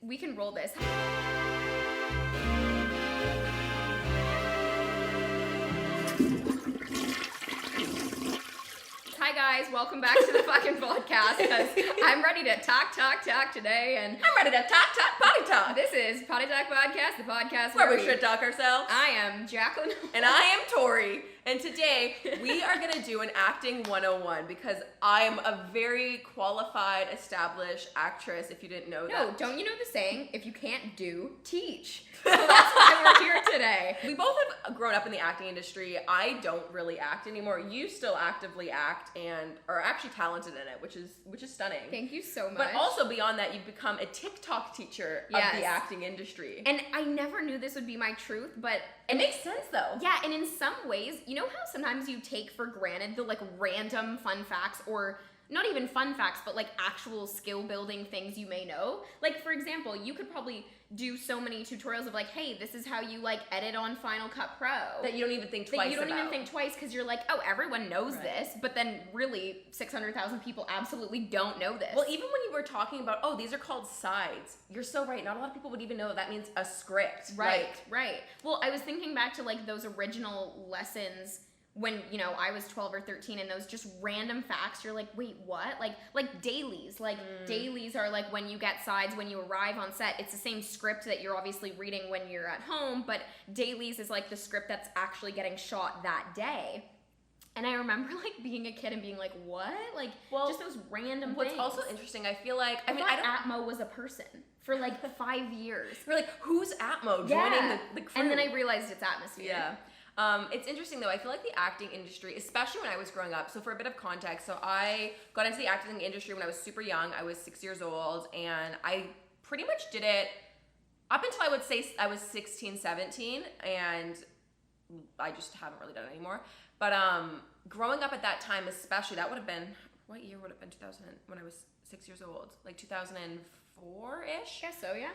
we can roll this. Hi guys, welcome back to the fucking podcast, because I'm ready to talk today, and I'm ready to potty talk. This is Poddy Talk Podcast, the podcast where we should talk ourselves. I am Jaclyn. And I am Torri. And today we are going to do an acting 101 because I am a very qualified, established actress, if you didn't know that. No, don't you know the saying, if you can't do, teach. So that's why we're here today. We both have grown up in the acting industry. I don't really act anymore. You still actively act and are actually talented in it, which is stunning. Thank you so much. But also beyond that, you've become a TikTok teacher of the acting industry. And I never knew this would be my truth, but it makes sense though. Yeah, and in some ways, you know how sometimes you take for granted the like random fun facts, or not even fun facts, but like actual skill building things you may know? Like, for example, you could probably do so many tutorials of like, hey, this is how you like edit on Final Cut Pro. That you don't even think twice about. Even think twice because you're like, oh, everyone knows this, but then really 600,000 people absolutely don't know this. Well, even when you were talking about, oh, these are called sides, you're so right. Not a lot of people would even know that means a script. Right. Well, I was thinking back to like those original lessons when, you know, I was 12 or 13, and those just random facts, you're like, wait, what? Like dailies. Dailies are like when you get sides, when you arrive on set, it's the same script that you're obviously reading when you're at home, but dailies is like the script that's actually getting shot that day. And I remember like being a kid and being like, what? Like, well, just those random what's things. What's also interesting, I feel like, I thought Atmo was a person for like 5 years. You're like, who's Atmo joining the crew? And then I realized it's atmosphere. Yeah. It's interesting though, I feel like the acting industry, especially when I was growing up, so for a bit of context, so I got into the acting industry when I was super young. I was 6 years old, and I pretty much did it up until I would say I was 16, 17, and I just haven't really done it anymore. But growing up at that time, especially, that would have been, what year would it have been 2000, when I was 6 years old? Like 2004-ish? Guess so, yeah.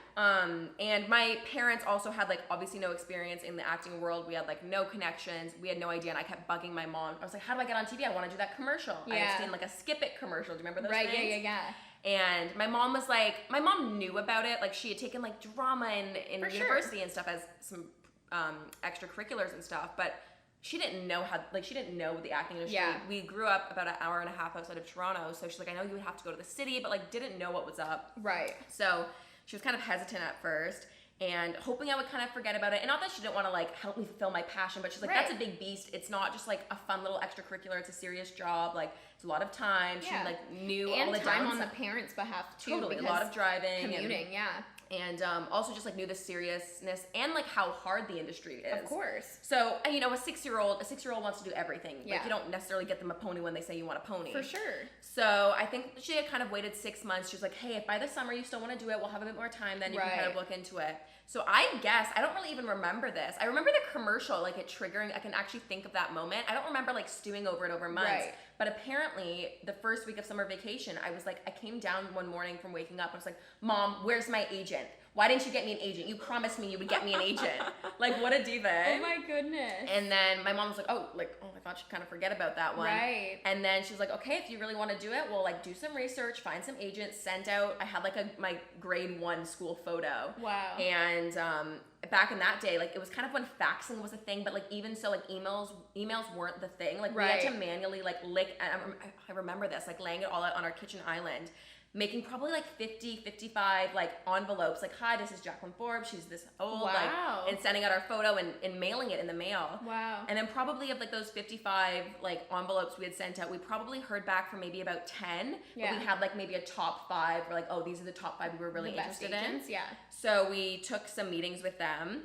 And my parents also had like obviously no experience in the acting world. We had like no connections. We had no idea, and I kept bugging my mom. I was like, how do I get on TV? I want to do that commercial. Yeah. I had seen like a Skip It commercial. Do you remember those things? Right, yeah. And my mom was like, my mom knew about it. Like she had taken like drama in university and stuff as some extracurriculars and stuff, but she didn't know the acting industry. Yeah. We grew up about an hour and a half outside of Toronto, so she's like, I know you would have to go to the city, but like didn't know what was up. Right. So she was kind of hesitant at first and hoping I would kind of forget about it. And not that she didn't want to like help me fulfill my passion, but she's like, that's a big beast. It's not just like a fun little extracurricular. It's a serious job. Like it's a lot of time. She like knew all the time on the parents' behalf too. Totally, a lot of driving, commuting, and also just like knew the seriousness and like how hard the industry is. Of course. So, you know, a six-year-old wants to do everything. Yeah. Like you don't necessarily get them a pony when they say you want a pony. For sure. So I think she had kind of waited 6 months. She was like, hey, if by the summer you still want to do it, we'll have a bit more time, then you can kind of look into it. So I guess, I don't really even remember this. I remember the commercial, like it triggering, I can actually think of that moment. I don't remember like stewing over it over months. Right. But apparently the first week of summer vacation, I came down one morning from waking up. I was like, Mom, where's my agent? Why didn't you get me an agent? You promised me you would get me an agent. Like, what a diva. Oh my goodness. And then my mom was like, oh my God, she'd kind of forget about that one. Right. And then she was like, okay, if you really want to do it, we'll like do some research, find some agents, sent out. I had like my grade 1 school photo. Wow. And back in that day, like it was kind of when faxing was a thing, but like even so, like emails weren't the thing. Like we had to manually like lick, I remember this, like laying it all out on our kitchen island, making probably like 50, 55 like envelopes, like, hi, this is Jaclyn Forbes, she's this old, like, and sending out our photo and mailing it in the mail. Wow. And then probably of like those 55 like envelopes we had sent out, we probably heard back from maybe about 10, but we had like maybe a top 5, or like, oh, these are the top 5 we were really interested in. Yeah. So we took some meetings with them.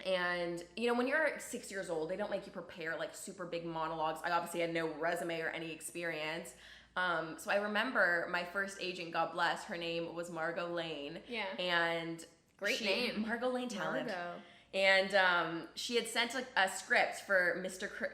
And, you know, when you're 6 years old, they don't make you prepare like super big monologues. I obviously had no resume or any experience. So I remember my first agent, God bless, her name was Margot Lane. Yeah. And great name. Margot Lane talent. Margot. And she had sent like a script for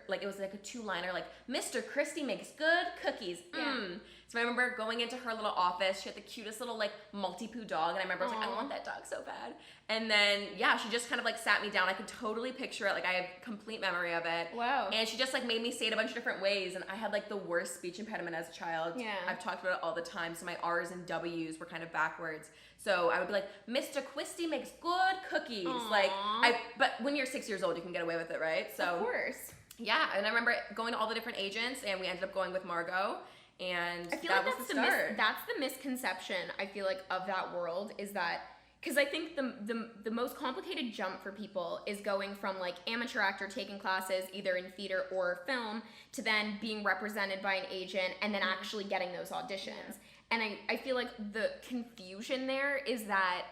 like it was like a 2-liner, like, Mr. Christie makes good cookies. Yeah. So I remember going into her little office. She had the cutest little like Maltipoo dog, and I remember I was like, I want that dog so bad. And then yeah, she just kind of like sat me down. I could totally picture it. Like I have complete memory of it. Wow. And she just like made me say it a bunch of different ways, and I had like the worst speech impediment as a child. Yeah. I've talked about it all the time. So my R's and W's were kind of backwards. So I would be like, Mr. Quisty makes good cookies. Aww. But when you're 6 years old, you can get away with it, right? So of course. yeah, and I remember going to all the different agents, and we ended up going with Margot, and I feel that like was the start. that's the misconception, I feel like, of that world, is that, because I think the most complicated jump for people is going from like amateur actor taking classes either in theater or film to then being represented by an agent and then actually getting those auditions. And I feel like the confusion there is that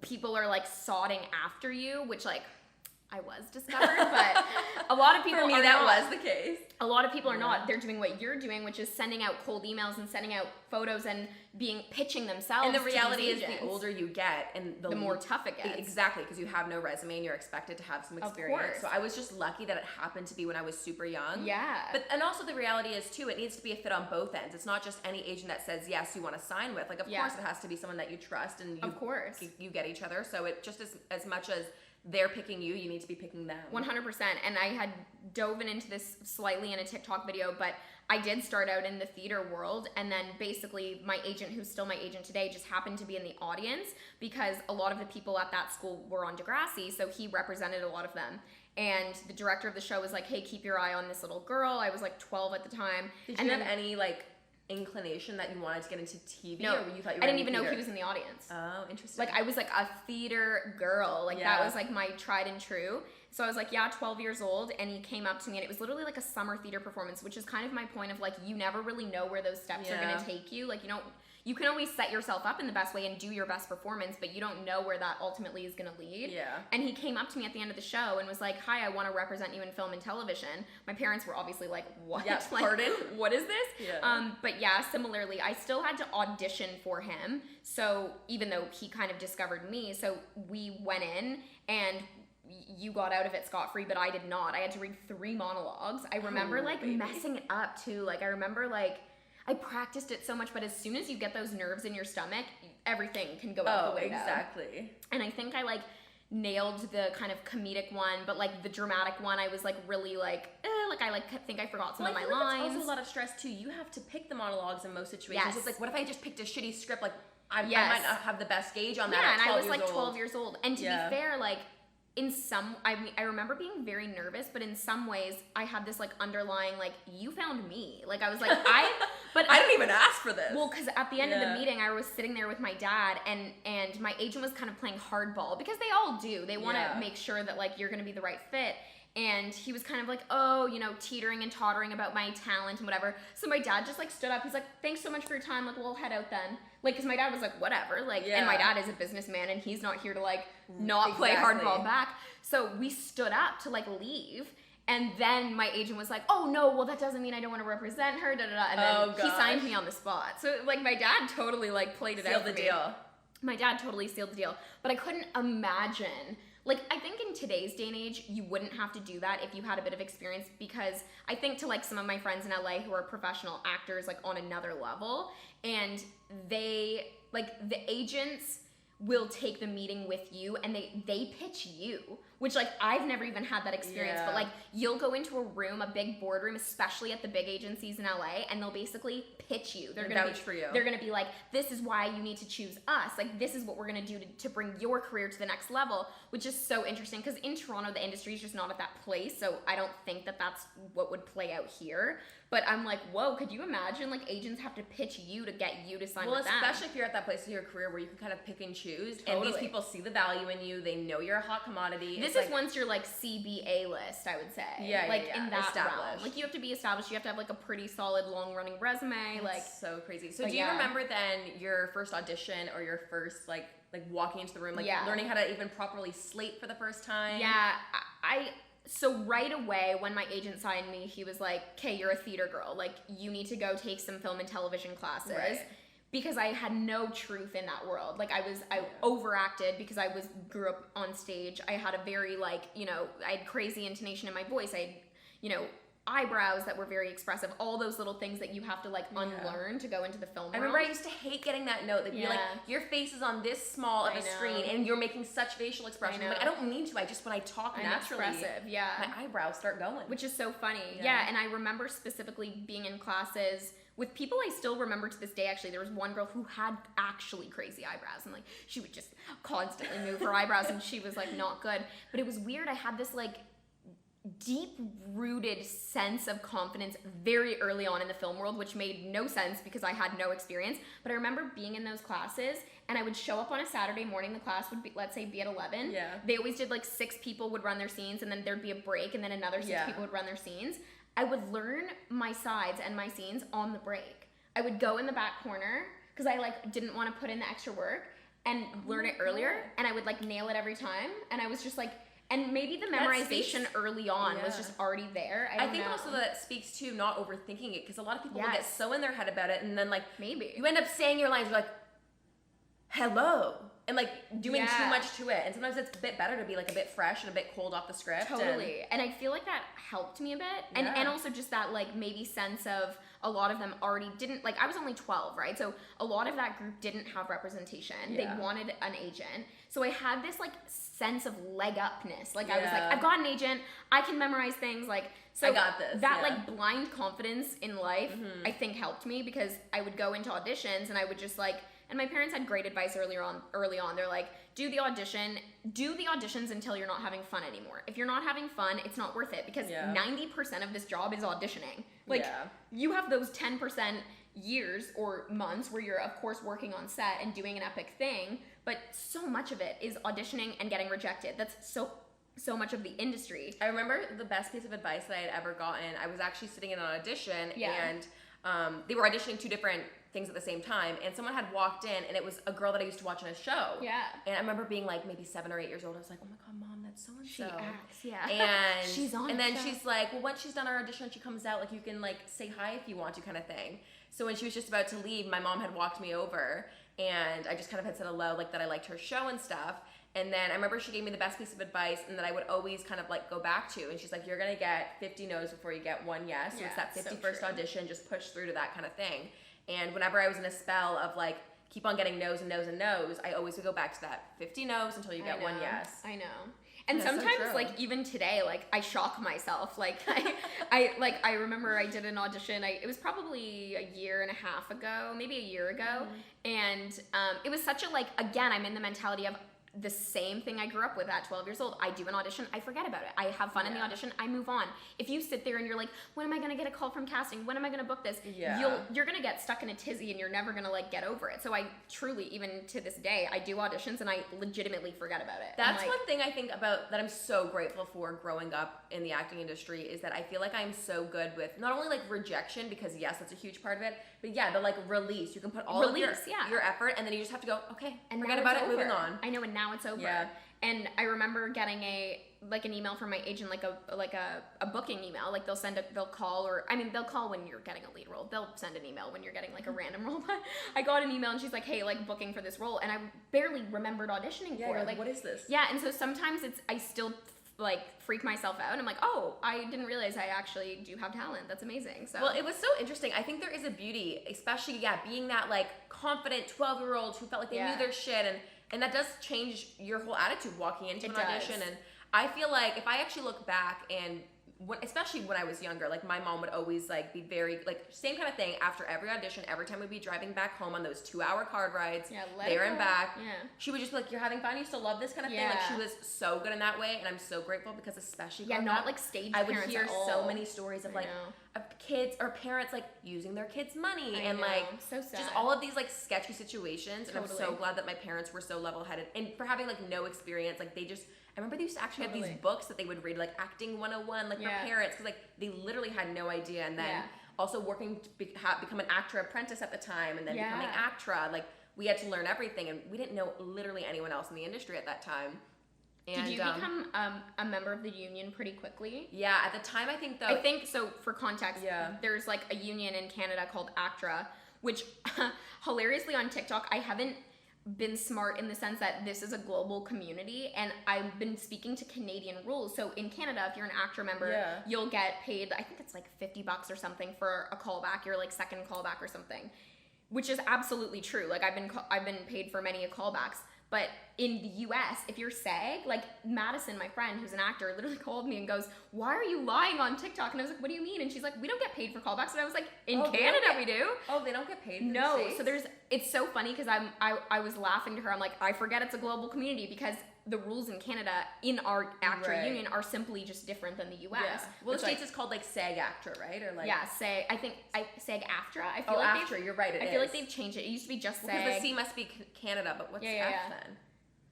people are like soughting after you, which like I was discovered, but a lot of people For me, are that not. was the case. A lot of people are not. They're doing what you're doing, which is sending out cold emails and sending out photos and pitching themselves. And the to reality these is, agents. the older you get, and the more tough it gets. Exactly, because you have no resume and you're expected to have some experience. Of course. So I was just lucky that it happened to be when I was super young. Yeah. And also the reality is too, it needs to be a fit on both ends. It's not just any agent that says yes you want to sign with. Like of course it has to be someone that you trust and of course you get each other. So it just as much as they're picking you, you need to be picking them. 100%. And I had dove into this slightly in a TikTok video, but I did start out in the theater world, and then basically my agent, who's still my agent today, just happened to be in the audience because a lot of the people at that school were on Degrassi, so he represented a lot of them. And the director of the show was like, hey, keep your eye on this little girl. I was like 12 at the time. Did you have any like inclination that you wanted to get into TV? No, or you thought you were I didn't even know he was in the audience. Oh, interesting. Like I was like a theater girl. Like that was like my tried and true. So I was like, yeah, 12 years old, and he came up to me, and it was literally like a summer theater performance, which is kind of my point of like, you never really know where those steps are going to take you. Like you can always set yourself up in the best way and do your best performance, but you don't know where that ultimately is going to lead. Yeah. And he came up to me at the end of the show and was like, hi, I want to represent you in film and television. My parents were obviously like, what? Yeah, like, pardon? What is this? Yeah. But yeah, similarly, I still had to audition for him. So even though he kind of discovered me, so we went in and you got out of it scot-free, but I did not. I had to read 3 monologues. I remember messing it up too. Like I remember I practiced it so much, but as soon as you get those nerves in your stomach, everything can go out the window. Exactly. And I think I nailed the kind of comedic one, but the dramatic one, I was really I think I forgot some of my lines. It's also a lot of stress too. You have to pick the monologues in most situations. Yes. It's like, what if I just picked a shitty script? I might not have the best gauge on that. Yeah, at 12 and I was 12 years old. And to be fair, I remember being very nervous, but in some ways I had this underlying you found me. I was but I didn't even ask for this. Well, because at the end of the meeting, I was sitting there with my dad, and my agent was kind of playing hardball because they all do. They want to make sure that you're going to be the right fit. And he was kind of teetering and tottering about my talent and whatever. So my dad just stood up. He's like, thanks so much for your time. We'll head out then. Because my dad was like, whatever. And my dad is a businessman, and he's not here to not play hardball back. So we stood up to leave. And then my agent was like, oh no, well that doesn't mean I don't want to represent her, da da da. And then he signed me on the spot. So my dad totally played it out for me. Sealed the deal. My dad totally sealed the deal. But I couldn't imagine. I think in today's day and age, you wouldn't have to do that if you had a bit of experience, because I think to some of my friends in LA who are professional actors on another level, and they the agents will take the meeting with you and they pitch you, which I've never even had that experience, but you'll go into a room, a big boardroom, especially at the big agencies in LA, and they'll basically pitch you. They're gonna vouch for you. They're gonna be like, this is why you need to choose us. This is what we're gonna do to bring your career to the next level, which is so interesting because in Toronto the industry is just not at that place, so I don't think that that's what would play out here. But I'm like, whoa, could you imagine agents have to pitch you to get you to sign with them? Well, especially if you're at that place in your career where you can kind of pick and choose, and these people see the value in you. They know you're a hot commodity. This is once you're CBA list, I would say. Yeah, in that established. realm. You have to be established. You have to have a pretty solid, long-running resume. That's so crazy. So do you remember then your first audition or your first walking into the room, learning how to even properly slate for the first time? Yeah, So right away, when my agent signed me, he was like, okay, you're a theater girl. You need to go take some film and television classes. Right. Because I had no truth in that world. I overacted because I grew up on stage. I had a very I had crazy intonation in my voice. I had, eyebrows that were very expressive, all those little things that you have to like unlearn to go into the film world. I remember I used to hate getting that note. They'd be like, your face is on this small of a screen and you're making such facial expression. I'm like, I don't mean to, I just, when I talk naturally, expressive, my eyebrows start going. Which is so funny. Yeah, and I remember specifically being in classes with people I still remember to this day. Actually, there was one girl who had actually crazy eyebrows, and like she would just constantly move her eyebrows, and she was like not good. But it was weird. I had this like deep-rooted sense of confidence very early on in the film world, which made no sense because I had no experience. But I remember being in those classes, and I would show up on a Saturday morning. The class would be, let's say, be at 11. Yeah. They always did like 6 people would run their scenes, and then there'd be a break, and then another 6 people would run their scenes. I would learn my sides and my scenes on the break. I would go in the back corner because I like didn't want to put in the extra work and learn it earlier, and I would like nail it every time. And I was just like, and maybe the memorization early on was just already there. I think also that speaks to not overthinking it, because a lot of people will get so in their head about it, and then like maybe you end up saying your lines, you're like, hello, and like doing too much to it. And sometimes it's a bit better to be like a bit fresh and a bit cold off the script. Totally. And I feel like that helped me a bit. And also just that like maybe sense of a lot of them already didn't, like I was only 12, right? So a lot of that group didn't have representation. They wanted an agent. So I had this like sense of leg upness. Like I was like, I've got an agent, I can memorize things, like, so I got this. That like blind confidence in life, I think helped me, because I would go into auditions and I would just like, and my parents had great advice early on. They're like, do the auditions until you're not having fun anymore. If you're not having fun, it's not worth it, because 90% of this job is auditioning. Like you have those 10% years or months where you're of course working on set and doing an epic thing, but so much of it is auditioning and getting rejected. That's so much of the industry. I remember the best piece of advice that I had ever gotten. I was actually sitting in an audition and they were auditioning 2 different things at the same time, and someone had walked in, and it was a girl that I used to watch on a show. And I remember being like maybe 7 or 8 years old. I was like, oh my god, mom, that's so and so. She acts, and she's on. And then show. she's like, well, once she's done our audition, she comes out, like you can like say hi if you want to, kind of thing. So when she was just about to leave, my mom had walked me over, and I just kind of had said hello, like that I liked her show and stuff. And then I remember she gave me the best piece of advice, and that I would always kind of like go back to. And she's like, you're gonna get 50 no's before you get 1 yes. So it's that 51st audition, just push through to that kind of thing. And whenever I was in a spell of like keep on getting no's and no's and no's, I always would go back to that 50 no's until you get 1 yes. I know. And sometimes like even today, like I shock myself. Like I remember I did an audition. It was probably a year and a half ago, maybe a year ago. And it was such a like, again, I'm in the mentality of the same thing I grew up with at 12 years old. I do an audition, I forget about it. I have fun in the audition, I move on. If you sit there and you're like, when am I gonna get a call from casting? When am I gonna book this? You're gonna get stuck in a tizzy, and you're never gonna like get over it. So I truly, even to this day, I do auditions and I legitimately forget about it. That's like, one thing I think about that I'm so grateful for growing up in the acting industry, is that I feel like I'm so good with not only like rejection, because yes, that's a huge part of it, but the like release. You can put all of your effort, and then you just have to go, okay, and forget about it, moving on. I know, and now it's over. And I remember getting an email from my agent, like a booking email. Like they'll call, or I mean they'll call when you're getting a lead role. They'll send an email when you're getting like a random role. But I got an email, and she's like, hey, like booking for this role, and I barely remembered auditioning for it. Like, what is this? Yeah, and so sometimes I still like freak myself out, and I'm like, oh, I didn't realize I actually do have talent. That's amazing. So well, it was so interesting. I think there is a beauty, especially being that like confident 12-year-old who felt like they knew their shit, and that does change your whole attitude walking into an audition. And I feel like if I actually look back, and especially when I was younger, like my mom would always like be very like same kind of thing after every audition. Every time we'd be driving back home on those 2-hour car rides, there and back, she would just be like, "You're having fun. You still love this kind of thing." Like she was so good in that way, and I'm so grateful, because especially not like stage. I would hear so many stories of like of kids or parents like using their kids' money and like so sad. Just all of these like sketchy situations. And I'm so glad that my parents were so level-headed, and for having like no experience, like they just. I remember they used to actually have these books that they would read, like Acting 101, like for parents, because like they literally had no idea. And then also working to become an actor apprentice at the time, and then becoming actra, like we had to learn everything, and we didn't know literally anyone else in the industry at that time. And, did you become a member of the union pretty quickly? Yeah, at the time I think though. I think so. For context, there's like a union in Canada called ACTRA, which hilariously on TikTok I haven't been smart in the sense that this is a global community, and I've been speaking to Canadian rules. So in Canada, if you're an actor member, you'll get paid, I think it's like $50 or something for a callback, your like second callback or something, which is absolutely true. Like I've been paid for many callbacks. But in the US, if you're SAG, like Madison, my friend, who's an actor, literally called me and goes, "Why are you lying on TikTok?" And I was like, "What do you mean?" And she's like, "We don't get paid for callbacks." And I was like, "In Canada, we do." Oh, they don't get paid for No. So it's so funny because I was laughing to her. I'm like, I forget it's a global community because the rules in Canada in our actor union are simply just different than the US. Yeah. Well, the States is called like SAG-AFTRA, right? Or like SAG. I think SAG-AFTRA. I feel AFTRA. You're right. I feel like they've changed it. It used to be just SAG. Because the C must be Canada, but what's F then?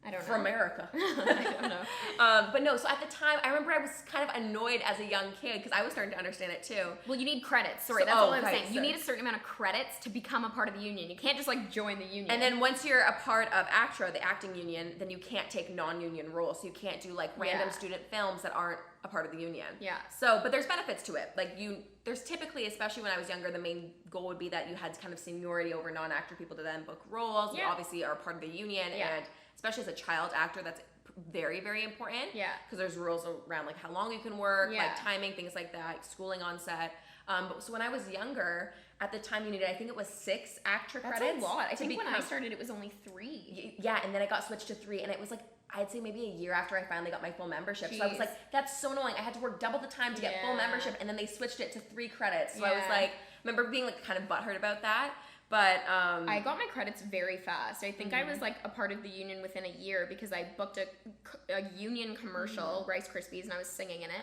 I don't know. For America. I don't know. But no, so at the time, I remember I was kind of annoyed as a young kid because I was starting to understand it too. Well, you need credits. Sorry, that's all I was saying. You need a certain amount of credits to become a part of the union. You can't just like join the union. And then once you're a part of ACTRA, the acting union, then you can't take non-union roles. So you can't do like random student films that aren't a part of the union. Yeah. So, but there's benefits to it. Like there's typically, especially when I was younger, the main goal would be that you had kind of seniority over non-actor people to then book roles. You obviously are part of the union and especially as a child actor, that's very, very important. Yeah. Because there's rules around like how long you can work, like timing, things like that, schooling on set. But so when I was younger, at the time you needed, I think it was 6 ACTRA credits. That's a lot. I think when I started, it was only 3. Yeah, and then it got switched to 3, and it was like, I'd say maybe a year after I finally got my full membership. Jeez. So I was like, that's so annoying. I had to work double the time to get full membership, and then they switched it to 3 credits. So I was like, remember being like kind of butthurt about that. But I got my credits very fast. I think I was like a part of the union within a year because I booked a union commercial, Rice Krispies, and I was singing in it,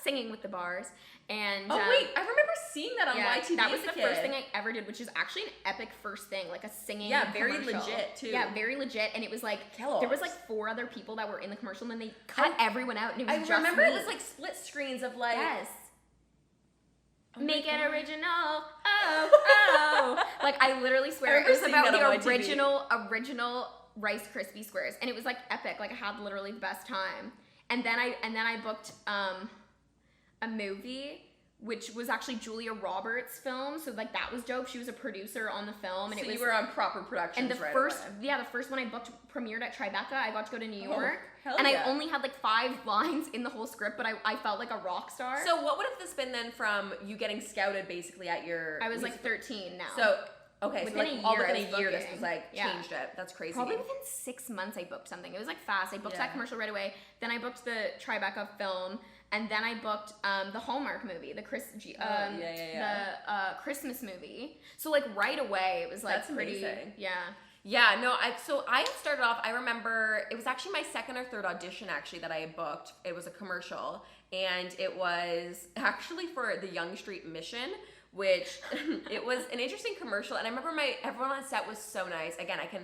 singing with the bars. And wait, I remember seeing that on YTV. That was the first thing I ever did, which is actually an epic first thing, like a singing very commercial. Legit too. Yeah, very legit. And it was like Kellogg's. There was like 4 other people that were in the commercial, and then they cut everyone out, and it was just remember me. It was like split screens of like Make it original, oh. Like I literally swear it was about the original Rice Krispie squares, and it was like epic. Like I had literally the best time. And then I booked a movie which was actually Julia Roberts' film, so like that was dope. She was a producer on the film, and so it was you were on proper productions. And the first one I booked premiered at Tribeca. I got to go to New York. And I only had like 5 lines in the whole script, but I felt like a rock star. So what would have this been then from you getting scouted basically at your... I was like 13 now. So, okay, within a year this was like changed it. That's crazy. Probably within 6 months I booked something. It was like fast. I booked that commercial right away. Then I booked the Tribeca film. And then I booked the Hallmark movie, the Christmas movie. So like right away it was like that's pretty amazing. Yeah, no, I had started off, I remember, it was actually my second or third audition actually that I had booked. It was a commercial, and it was actually for the Yonge Street Mission, which it was an interesting commercial, and I remember everyone on set was so nice. Again, I feel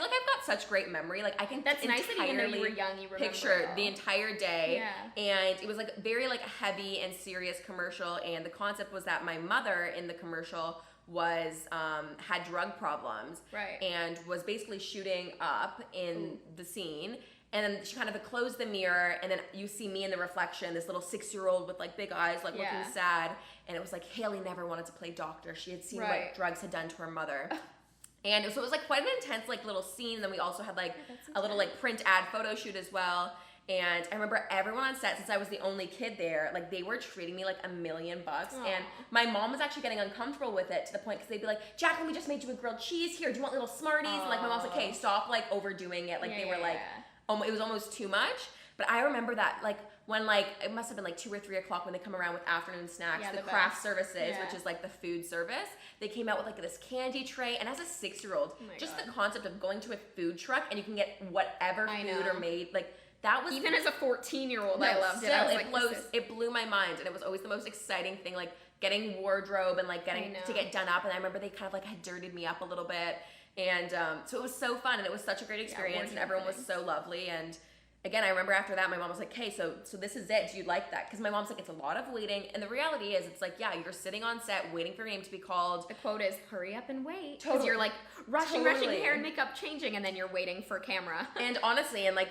like I've got such great memory. Like I can That's nice that even though you were young, you remember picture the entire day. Yeah. And it was like very like heavy and serious commercial, and the concept was that my mother in the commercial was had drug problems, right, and was basically shooting up in the scene. And then she kind of closed the mirror, and then you see me in the reflection, this little 6-year-old with like big eyes, like looking sad. And it was like Haley never wanted to play doctor. She had seen what drugs had done to her mother. And so it was like quite an intense like little scene. And then we also had like a little like print ad photo shoot as well. And I remember everyone on set, since I was the only kid there, like they were treating me like $1 million. And my mom was actually getting uncomfortable with it to the point because they'd be like, "Jaclyn, we just made you a grilled cheese. Here, do you want little Smarties?" And like my mom's like, "Hey, stop like overdoing it." Like they were like, it was almost too much. But I remember that like when like it must have been like 2 or 3 o'clock when they come around with afternoon snacks, the craft services, which is like the food service. They came out with like this candy tray, and as a 6-year-old, the concept of going to a food truck and you can get whatever food are made like. That was even as a 14-year-old, I loved it. It blew my mind, and it was always the most exciting thing, like getting wardrobe and like getting to get done up. And I remember they kind of like had dirtied me up a little bit, and so it was so fun, and it was such a great experience, and everyone was so lovely. And again, I remember after that, my mom was like, "Hey, so this is it. Do you like that?" Because my mom's like, "It's a lot of waiting," and the reality is, it's like, yeah, you're sitting on set waiting for your name to be called. The quote is, "Hurry up and wait," because you're like rushing hair and makeup, changing, and then you're waiting for camera. And honestly, and like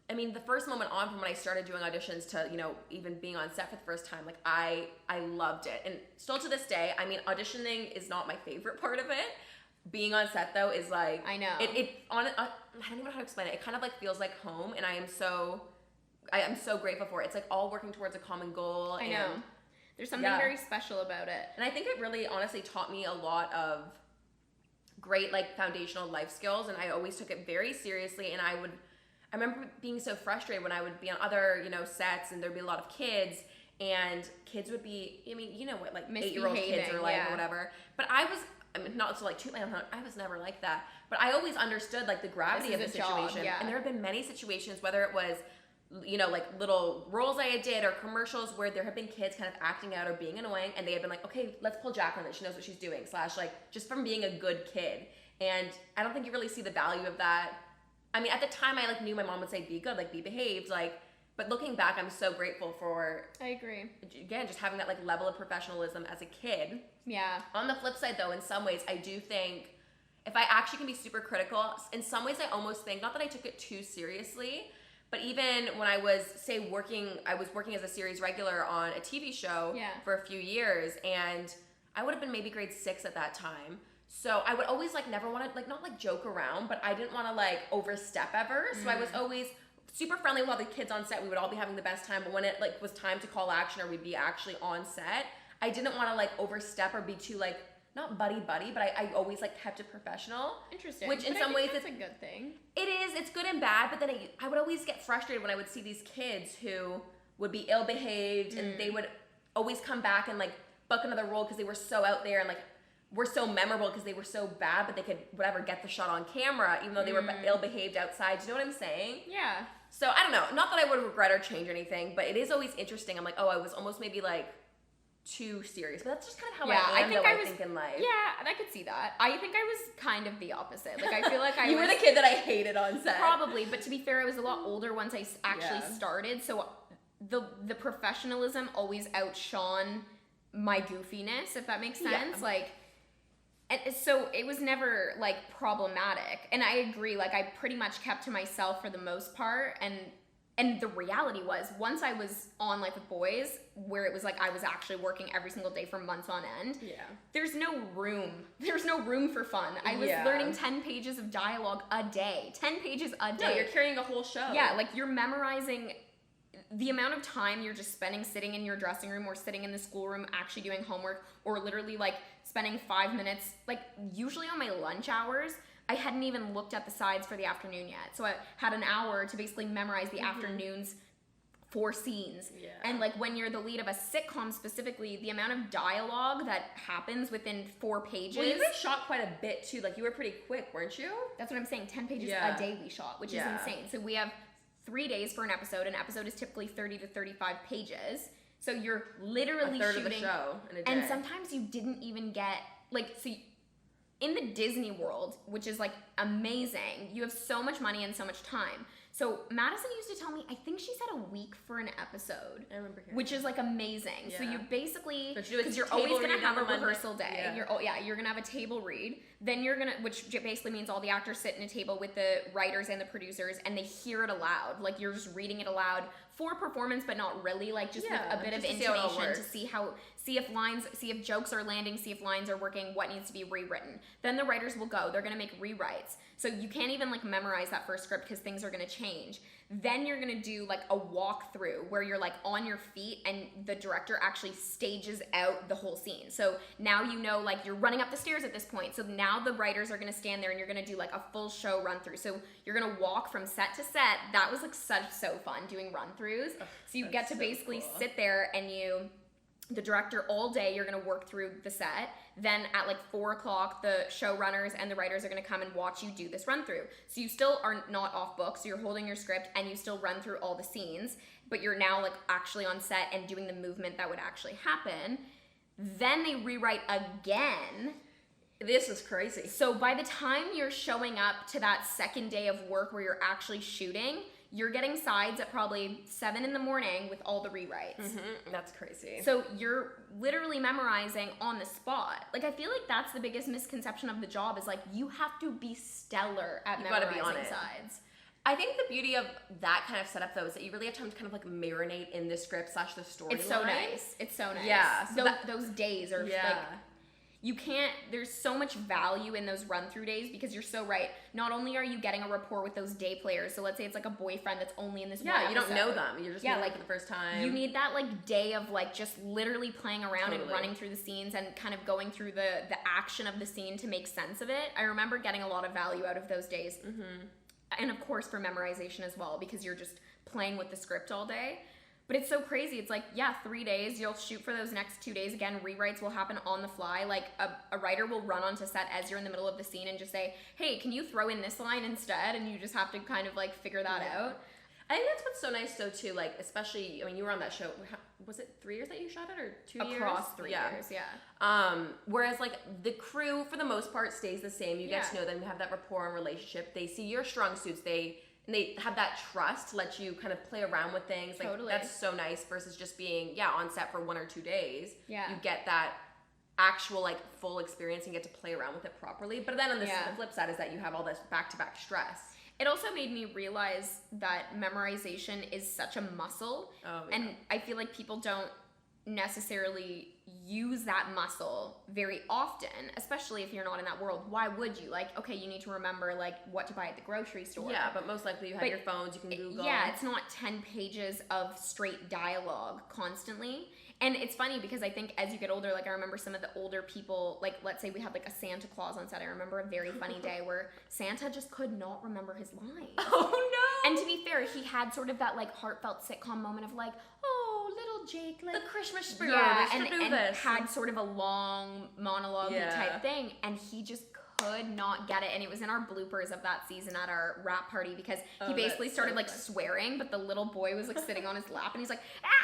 the first moment on from when I started doing auditions to, even being on set for the first time, like I loved it. And still to this day, auditioning is not my favorite part of it, being on set though is like, I know. I don't even know how to explain it. It kind of like feels like home, and I am so grateful for it. It's like all working towards a common goal. I know. There's something very special about it. And I think it really honestly taught me a lot of great like foundational life skills, and I always took it very seriously. And I remember being so frustrated when I would be on other, sets, and there'd be a lot of kids, and kids would be, I mean, you know what, like 8-year-old kids are like, or whatever. But I mean, not to like toot my own horn, I was never like that. But I always understood like the gravity of the situation. Job, and there have been many situations, whether it was, like little roles I did or commercials where there have been kids kind of acting out or being annoying, and they have been like, okay, let's pull Jaclyn that she knows what she's doing, / like just from being a good kid. And I don't think you really see the value of that. I mean, at the time I like knew my mom would say, be good, like be behaved, like, but looking back, I'm so grateful for, I agree. Again, just having that like level of professionalism as a kid. Yeah. On the flip side though, in some ways, I do think if I actually can be super critical, in some ways I almost think, not that I took it too seriously, but even when I was, say, I was working as a series regular on a TV show for a few years, and I would have been maybe grade 6 at that time. So I would always like never want to like, not like joke around, but I didn't want to like overstep ever. So I was always super friendly with all the kids on set. We would all be having the best time, but when it like was time to call action or we'd be actually on set, I didn't want to like overstep or be too like, not buddy, but I always like kept it professional. Interesting. Which in some ways it's a good thing. It is. It's good and bad, but then I would always get frustrated when I would see these kids who would be ill behaved and they would always come back and like book another role because they were so out there and like were so memorable because they were so bad, but they could whatever get the shot on camera even though they were ill behaved outside. Do you know what I'm saying? Yeah. So I don't know. Not that I would regret or change anything, but it is always interesting. I'm like, oh, I was almost maybe like too serious, but that's just kind of how I am. I think in life. Yeah, I could see that. I think I was kind of the opposite. Like I feel like you were the kid that I hated on set. Probably, but to be fair, I was a lot older once I actually started, so the professionalism always outshone my goofiness, if that makes sense. Like, and so it was never like problematic. And I agree. Like I pretty much kept to myself for the most part, and the reality was, once I was on Life with Boys, where it was like I was actually working every single day for months on end, there's no room. There's no room for fun. I was learning 10 pages of dialogue a day. 10 pages a day. No, you're carrying a whole show. Yeah, like you're memorizing the amount of time you're just spending sitting in your dressing room or sitting in the schoolroom actually doing homework, or literally like spending 5 minutes, like usually on my lunch hours, I hadn't even looked at the sides for the afternoon yet. So I had an hour to basically memorize the afternoon's 4 scenes. Yeah. And like when you're the lead of a sitcom specifically, the amount of dialogue that happens within 4 pages. Well, you guys shot quite a bit too. Like you were pretty quick, weren't you? That's what I'm saying. 10 pages a day we shot, which is insane. So we have 3 days for an episode. An episode is typically 30 to 35 pages. So you're literally a third shooting of the show in a day. And sometimes you didn't even get like in the Disney world, which is like amazing, you have so much money and so much time. So Madison used to tell me, I think she said a week for an episode. I remember hearing which is like amazing. Yeah. So you basically, because you're always going to have a rehearsal day. Yeah. You're going to have a table read. Then you're going to, which basically means all the actors sit in a table with the writers and the producers and they hear it aloud. Like you're just reading it aloud for performance, but not really, like just with a bit of intonation to see if jokes are landing, see if lines are working, what needs to be rewritten. Then the writers will go, they're going to make rewrites. So you can't even like memorize that first script because things are going to change. Then you're going to do like a walkthrough where you're like on your feet and the director actually stages out the whole scene. So now you know like you're running up the stairs at this point. So now the writers are going to stand there and you're going to do like a full show run through. So you're going to walk from set to set. That was like so fun doing run throughs. So you get to basically sit there and the director all day, you're going to work through the set. Then at like 4 o'clock, the showrunners and the writers are going to come and watch you do this run through. So you still are not off book. So you're holding your script and you still run through all the scenes, but you're now like actually on set and doing the movement that would actually happen. Then they rewrite again. This is crazy. So by the time you're showing up to that second day of work where you're actually shooting, you're getting sides at probably 7 in the morning with all the rewrites. Mm-hmm. That's crazy. So you're literally memorizing on the spot. Like, I feel like that's the biggest misconception of the job is like, you have to be stellar at memorizing sides. I think the beauty of that kind of setup though is that you really have time to kind of like marinate in the script / the story. It's so nice. It's so nice. Yeah. So those days are like, there's so much value in those run-through days because you're so right. Not only are you getting a rapport with those day players, so let's say it's like a boyfriend that's only in this one you don't episode. know them. You're just meeting them for the first time. You need that like day of like just literally playing around Totally. and running through the scenes and kind of going through the action of the scene to make sense of it. I remember getting a lot of value out of those days. And of course for memorization as well, because you're just playing with the script all day. But it's so crazy. It's like, 3 days, you'll shoot for those next 2 days. Again, rewrites will happen on the fly. Like, a writer will run onto set as you're in the middle of the scene and just say, hey, can you throw in this line instead? And you just have to kind of, like, figure that out. I think that's what's so nice, though, too. Like, especially, I mean, you were on that show. Was it 3 years that you shot it, or 2 years? Across 3 years, yeah. Whereas, like, the crew, for the most part, stays the same. You get to know them. You have that rapport and relationship. They see your strong suits. They have that trust to let you kind of play around with things. Like, Totally. That's so nice versus just being, on set for 1 or 2 days. Yeah. You get that actual, like, full experience and get to play around with it properly. But then on the flip side is that you have all this back-to-back stress. It also made me realize that memorization is such a muscle. Oh, yeah. And I feel like people don't necessarily use that muscle very often, especially if you're not in that world. Why would you? Like, okay, you need to remember like what to buy at the grocery store. Yeah, but most likely you have your phones, you can Google. Yeah, it's not 10 pages of straight dialogue constantly. And it's funny because I think as you get older, like I remember some of the older people, like let's say we had like a Santa Claus on set. I remember a very funny day where Santa just could not remember his lines. Oh no! And to be fair, he had sort of that like heartfelt sitcom moment of like, oh, little jaclyn. The Christmas spirit. Yeah, and had sort of a long monologue type thing. And he just could not get it, and it was in our bloopers of that season at our wrap party because he basically started like swearing, but the little boy was like sitting on his lap and he's like,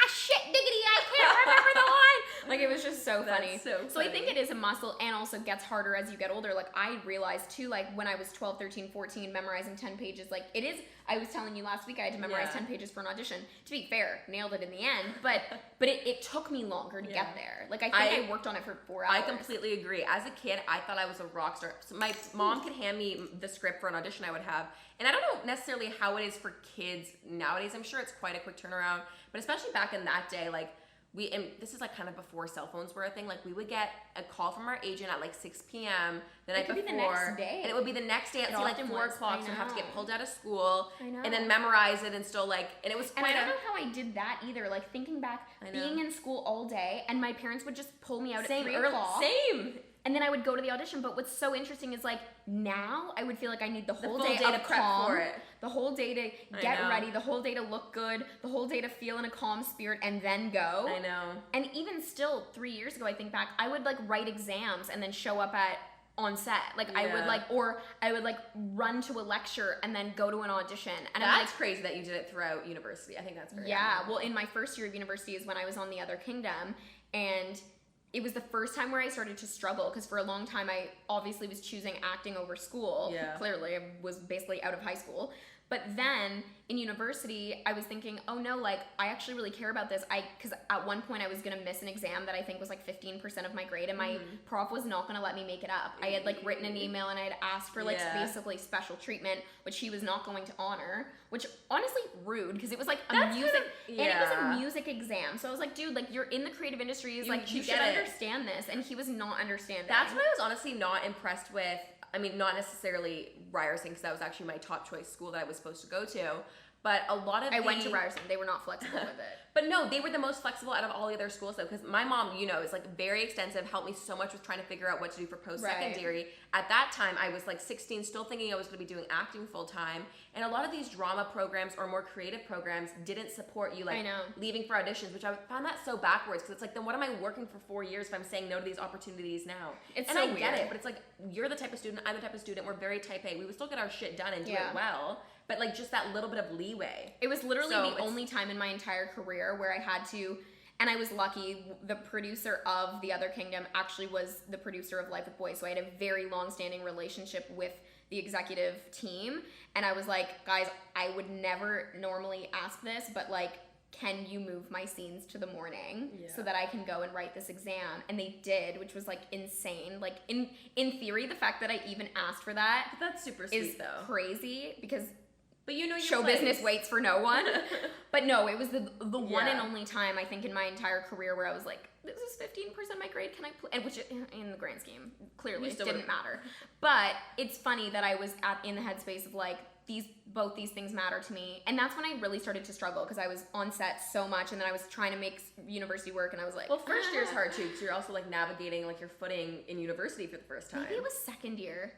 shit diggity, I can't remember the line. Like it was just so funny. So I think it is a muscle and also gets harder as you get older. Like I realized too, like when I was 12, 13, 14, memorizing 10 pages, like it is, I was telling you last week I had to memorize 10 pages for an audition. To be fair, nailed it in the end, but it took me longer to get there. Like I think I worked on it for 4 hours. I completely agree. As a kid, I thought I was a rock star. So my mom could hand me the script for an audition I would have. And I don't know necessarily how it is for kids nowadays. I'm sure it's quite a quick turnaround. But especially back in that day, like and this is like kind of before cell phones were a thing. Like we would get a call from our agent at like 6 p.m. the night before. Be the next day. And it would be the next day at like 4 o'clock. So I'd have to get pulled out of school. I know. And then memorize it and still like, and it was quite And I don't know how I did that either. Like thinking back, being in school all day and my parents would just pull me out at 3 o'clock. Same. And then I would go to the audition. But what's so interesting is like now I would feel like I need the whole day to of prep calm, for it. the whole day to get ready, the whole day to look good, the whole day to feel in a calm spirit and then go. I know. And even still 3 years ago, I think back, I would like write exams and then show up on set. Like I would like run to a lecture and then go to an audition. And that's crazy that you did it throughout university. I think that's very well, in my first year of university is when I was on The Other Kingdom, and it was the first time where I started to struggle because for a long time I obviously was choosing acting over school. Yeah. Clearly, I was basically out of high school. But then in university, I was thinking, oh no, like I actually really care about this. Because at one point I was gonna miss an exam that I think was like 15% of my grade, and my prof was not gonna let me make it up. I had like written an email and I had asked for like basically special treatment, which he was not going to honor. Which honestly rude because it was like a music and it was a music exam. So I was like, dude, like you're in the creative industry, you should understand this, and he was not understanding. That's what I was honestly not impressed with. I mean, not necessarily Ryerson, because that was actually my top choice school that I was supposed to go to. But a lot of I went to Ryerson. They were not flexible with it. But no, they were the most flexible out of all the other schools, though, because my mom, is like very extensive, helped me so much with trying to figure out what to do for post-secondary. Right. At that time, I was like 16, still thinking I was going to be doing acting full-time. And a lot of these drama programs or more creative programs didn't support you, like leaving for auditions, which I found that so backwards, because it's like, then what am I working for 4 years if I'm saying no to these opportunities now? And so I get it, but it's like, you're the type of student, I'm the type of student, we're very type A. We would still get our shit done and do it well. But like just that little bit of leeway. It was literally the only time in my entire career where I had to, and I was lucky, the producer of The Other Kingdom actually was the producer of Life with Boys. So I had a very long-standing relationship with the executive team. And I was like, guys, I would never normally ask this, but like, can you move my scenes to the morning so that I can go and write this exam? And they did, which was like insane. Like in theory, the fact that I even asked for that that's super sweet, is crazy because But you know your show place. business waits for no one. But no, it was the one and Yeah. only time I think in my entire career where I was like, this is 15% of my grade, can I play? And which in the grand scheme, clearly You still didn't matter. But it's funny that I was in the headspace of like, both these things matter to me. And that's when I really started to struggle because I was on set so much and then I was trying to make university work and I was like, Well, first year's hard too because you're also like navigating like your footing in university for the first time. Maybe it was second year.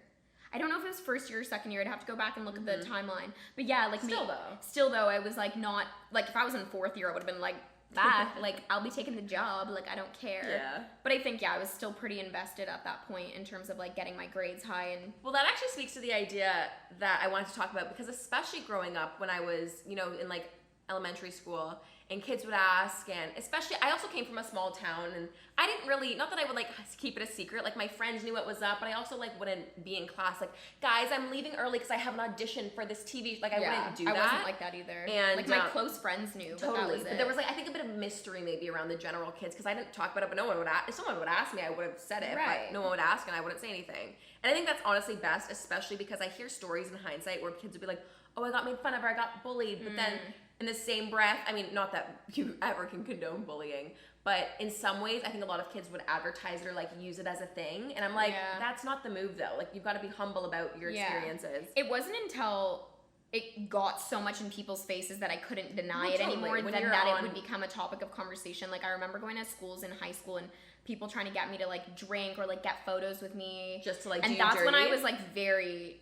I don't know if it was first year or second year. I'd have to go back and look at the timeline. But yeah, like still though, I was like not like if I was in fourth year, I would have been like, bye. Like I'll be taking the job. Like I don't care. Yeah. But I think I was still pretty invested at that point in terms of like getting my grades high and. Well, that actually speaks to the idea that I wanted to talk about because especially growing up when I was, you know, in like elementary school and kids would ask and especially I also came from a small town and I didn't really, not that I would like keep it a secret, like my friends knew what was up, but I also like wouldn't be in class like, guys, I'm leaving early because I have an audition for this TV, like I wouldn't do that. I wasn't like that either. And like my close friends knew, but that was it. But there was like I think a bit of mystery maybe around the general kids because I didn't talk about it, but no one would ask. If someone would ask me, I would have said it, Right. but no one would ask and I wouldn't say anything. And I think that's honestly best, especially because I hear stories in hindsight where kids would be like, oh, I got made fun of or I got bullied, but then in the same breath, I mean, not that you ever can condone bullying, but in some ways, I think a lot of kids would advertise it or like use it as a thing. And I'm like, that's not the move though. Like you've got to be humble about your experiences. It wasn't until it got so much in people's faces that I couldn't deny it totally. anymore When than you're that on- it would become a topic of conversation. Like I remember going to schools in high school and people trying to get me to like drink or like get photos with me. Just to like and do that's dirty. when I was like very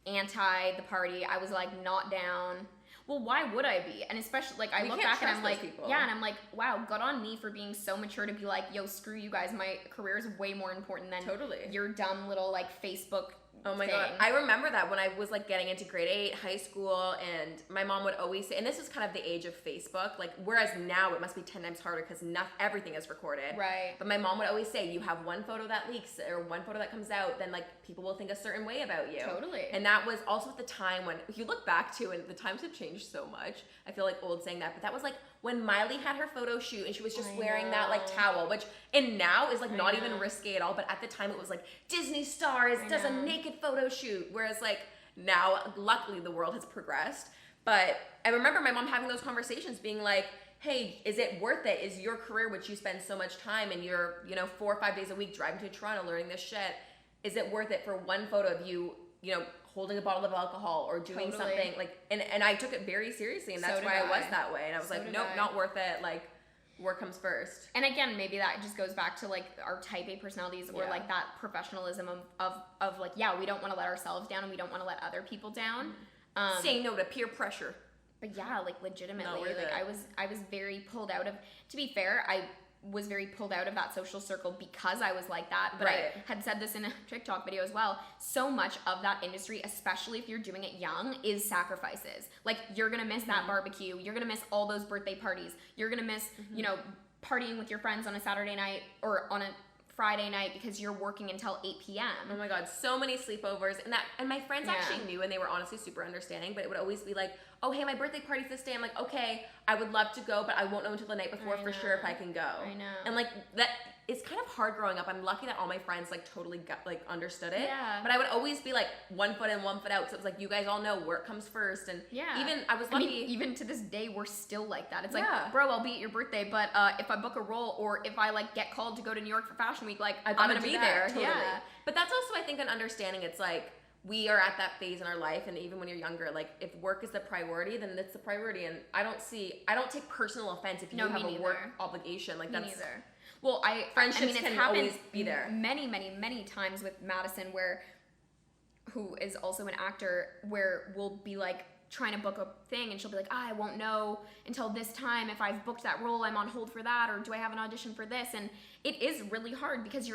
anti the party. I was like not down. Well, why would I be? And especially, like, I We look can't back and trust I'm like, those people. yeah, and I'm like, wow, good on me for being so mature to be like, yo, screw you guys. My career is way more important than your dumb little, like, Facebook Oh my thing. God. I remember that when I was like getting into grade 8, high school, and my mom would always say, and this is kind of the age of Facebook, like, whereas now it must be 10 times harder because everything is recorded. Right. But my mom would always say, you have one photo that leaks or one photo that comes out, then like people will think a certain way about you. Totally. And that was also at the time when, if you look back to, and the times have changed so much, I feel like old saying that, but that was like when Miley had her photo shoot and she was just wearing that like towel, which and now is like not even risque at all, but at the time it was like Disney stars does a naked photo shoot, whereas like now luckily the world has progressed. But I remember my mom having those conversations being like, hey, is it worth it? Is your career, which you spend so much time and you're, you know, 4 or 5 days a week driving to Toronto learning this shit, is it worth it for one photo of you, you know, holding a bottle of alcohol or doing something like, and I took it very seriously, and that's why I was that way. And I was like, nope, not worth it. Like, work comes first. And again, maybe that just goes back to like our type A personalities or like that professionalism of like, yeah, we don't want to let ourselves down and we don't want to let other people down. Saying no to peer pressure. But yeah, like legitimately, Not worth like it. I was very pulled out of, to be fair, I was very pulled out of that social circle because I was like that. But I had said this in a TikTok video as well. So much of that industry, especially if you're doing it young, is sacrifices. Like you're gonna miss that barbecue. You're gonna miss all those birthday parties. You're gonna miss, you know, partying with your friends on a Saturday night or on a Friday night because you're working until 8 p.m. Oh my God, so many sleepovers. And my friends actually knew, and they were honestly super understanding, but it would always be like, oh, hey, my birthday party's this day. I'm like, okay, I would love to go, but I won't know until the night before for sure if I can go. I know. And like that, it's kind of hard growing up. I'm lucky that all my friends like totally understood it. Yeah. But I would always be like 1 foot in, 1 foot out, because it was like, you guys all know work comes first. And even I was lucky. I mean, even to this day, we're still like that. It's like, bro, I'll be at your birthday, but if I book a role or if I like get called to go to New York for Fashion Week, like I'm gonna be there. Totally. Yeah. But that's also, I think, an understanding. It's like, we are at that phase in our life, and even when you're younger, like if work is the priority, then it's the priority. And I don't take personal offense if you have a work obligation. Like that's neither. Well, friendships I mean, it's can happened always be there. Many, many, many times with Madison, who is also an actor, where we'll be like trying to book a thing, and she'll be like, I won't know until this time if I've booked that role. I'm on hold for that, or do I have an audition for this? And it is really hard because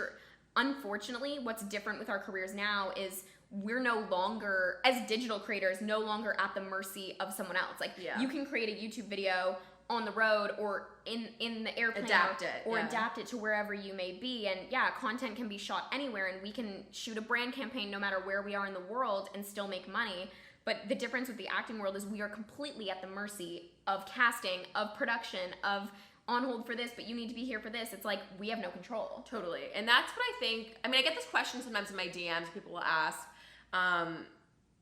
unfortunately, what's different with our careers now is we're no longer, as digital creators, no longer at the mercy of someone else. Like you can create a YouTube video on the road or in the airplane, adapt it to wherever you may be. And content can be shot anywhere, and we can shoot a brand campaign no matter where we are in the world and still make money. But the difference with the acting world is we are completely at the mercy of casting, of production, of on hold for this, but you need to be here for this. It's like we have no control. Totally. And that's what I think. I mean, I get this question sometimes in my DMs. People will ask,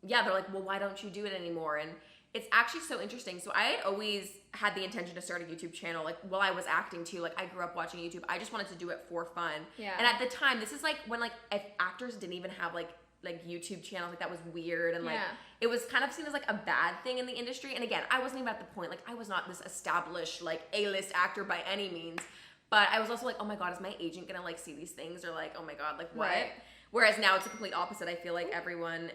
yeah, they're like, well, why don't you do it anymore? And it's actually so interesting. So I had always had the intention to start a YouTube channel, like while I was acting too. Like I grew up watching YouTube. I just wanted to do it for fun. Yeah. And at the time, this is like when like if actors didn't even have like YouTube channels, like that was weird, and like it was kind of seen as like a bad thing in the industry. And again, I wasn't even at the point, like I was not this established like A-list actor by any means, but I was also like, oh my god, is my agent gonna like see these things, or like, oh my god, like what? Right. Whereas now it's the complete opposite. I feel like everyone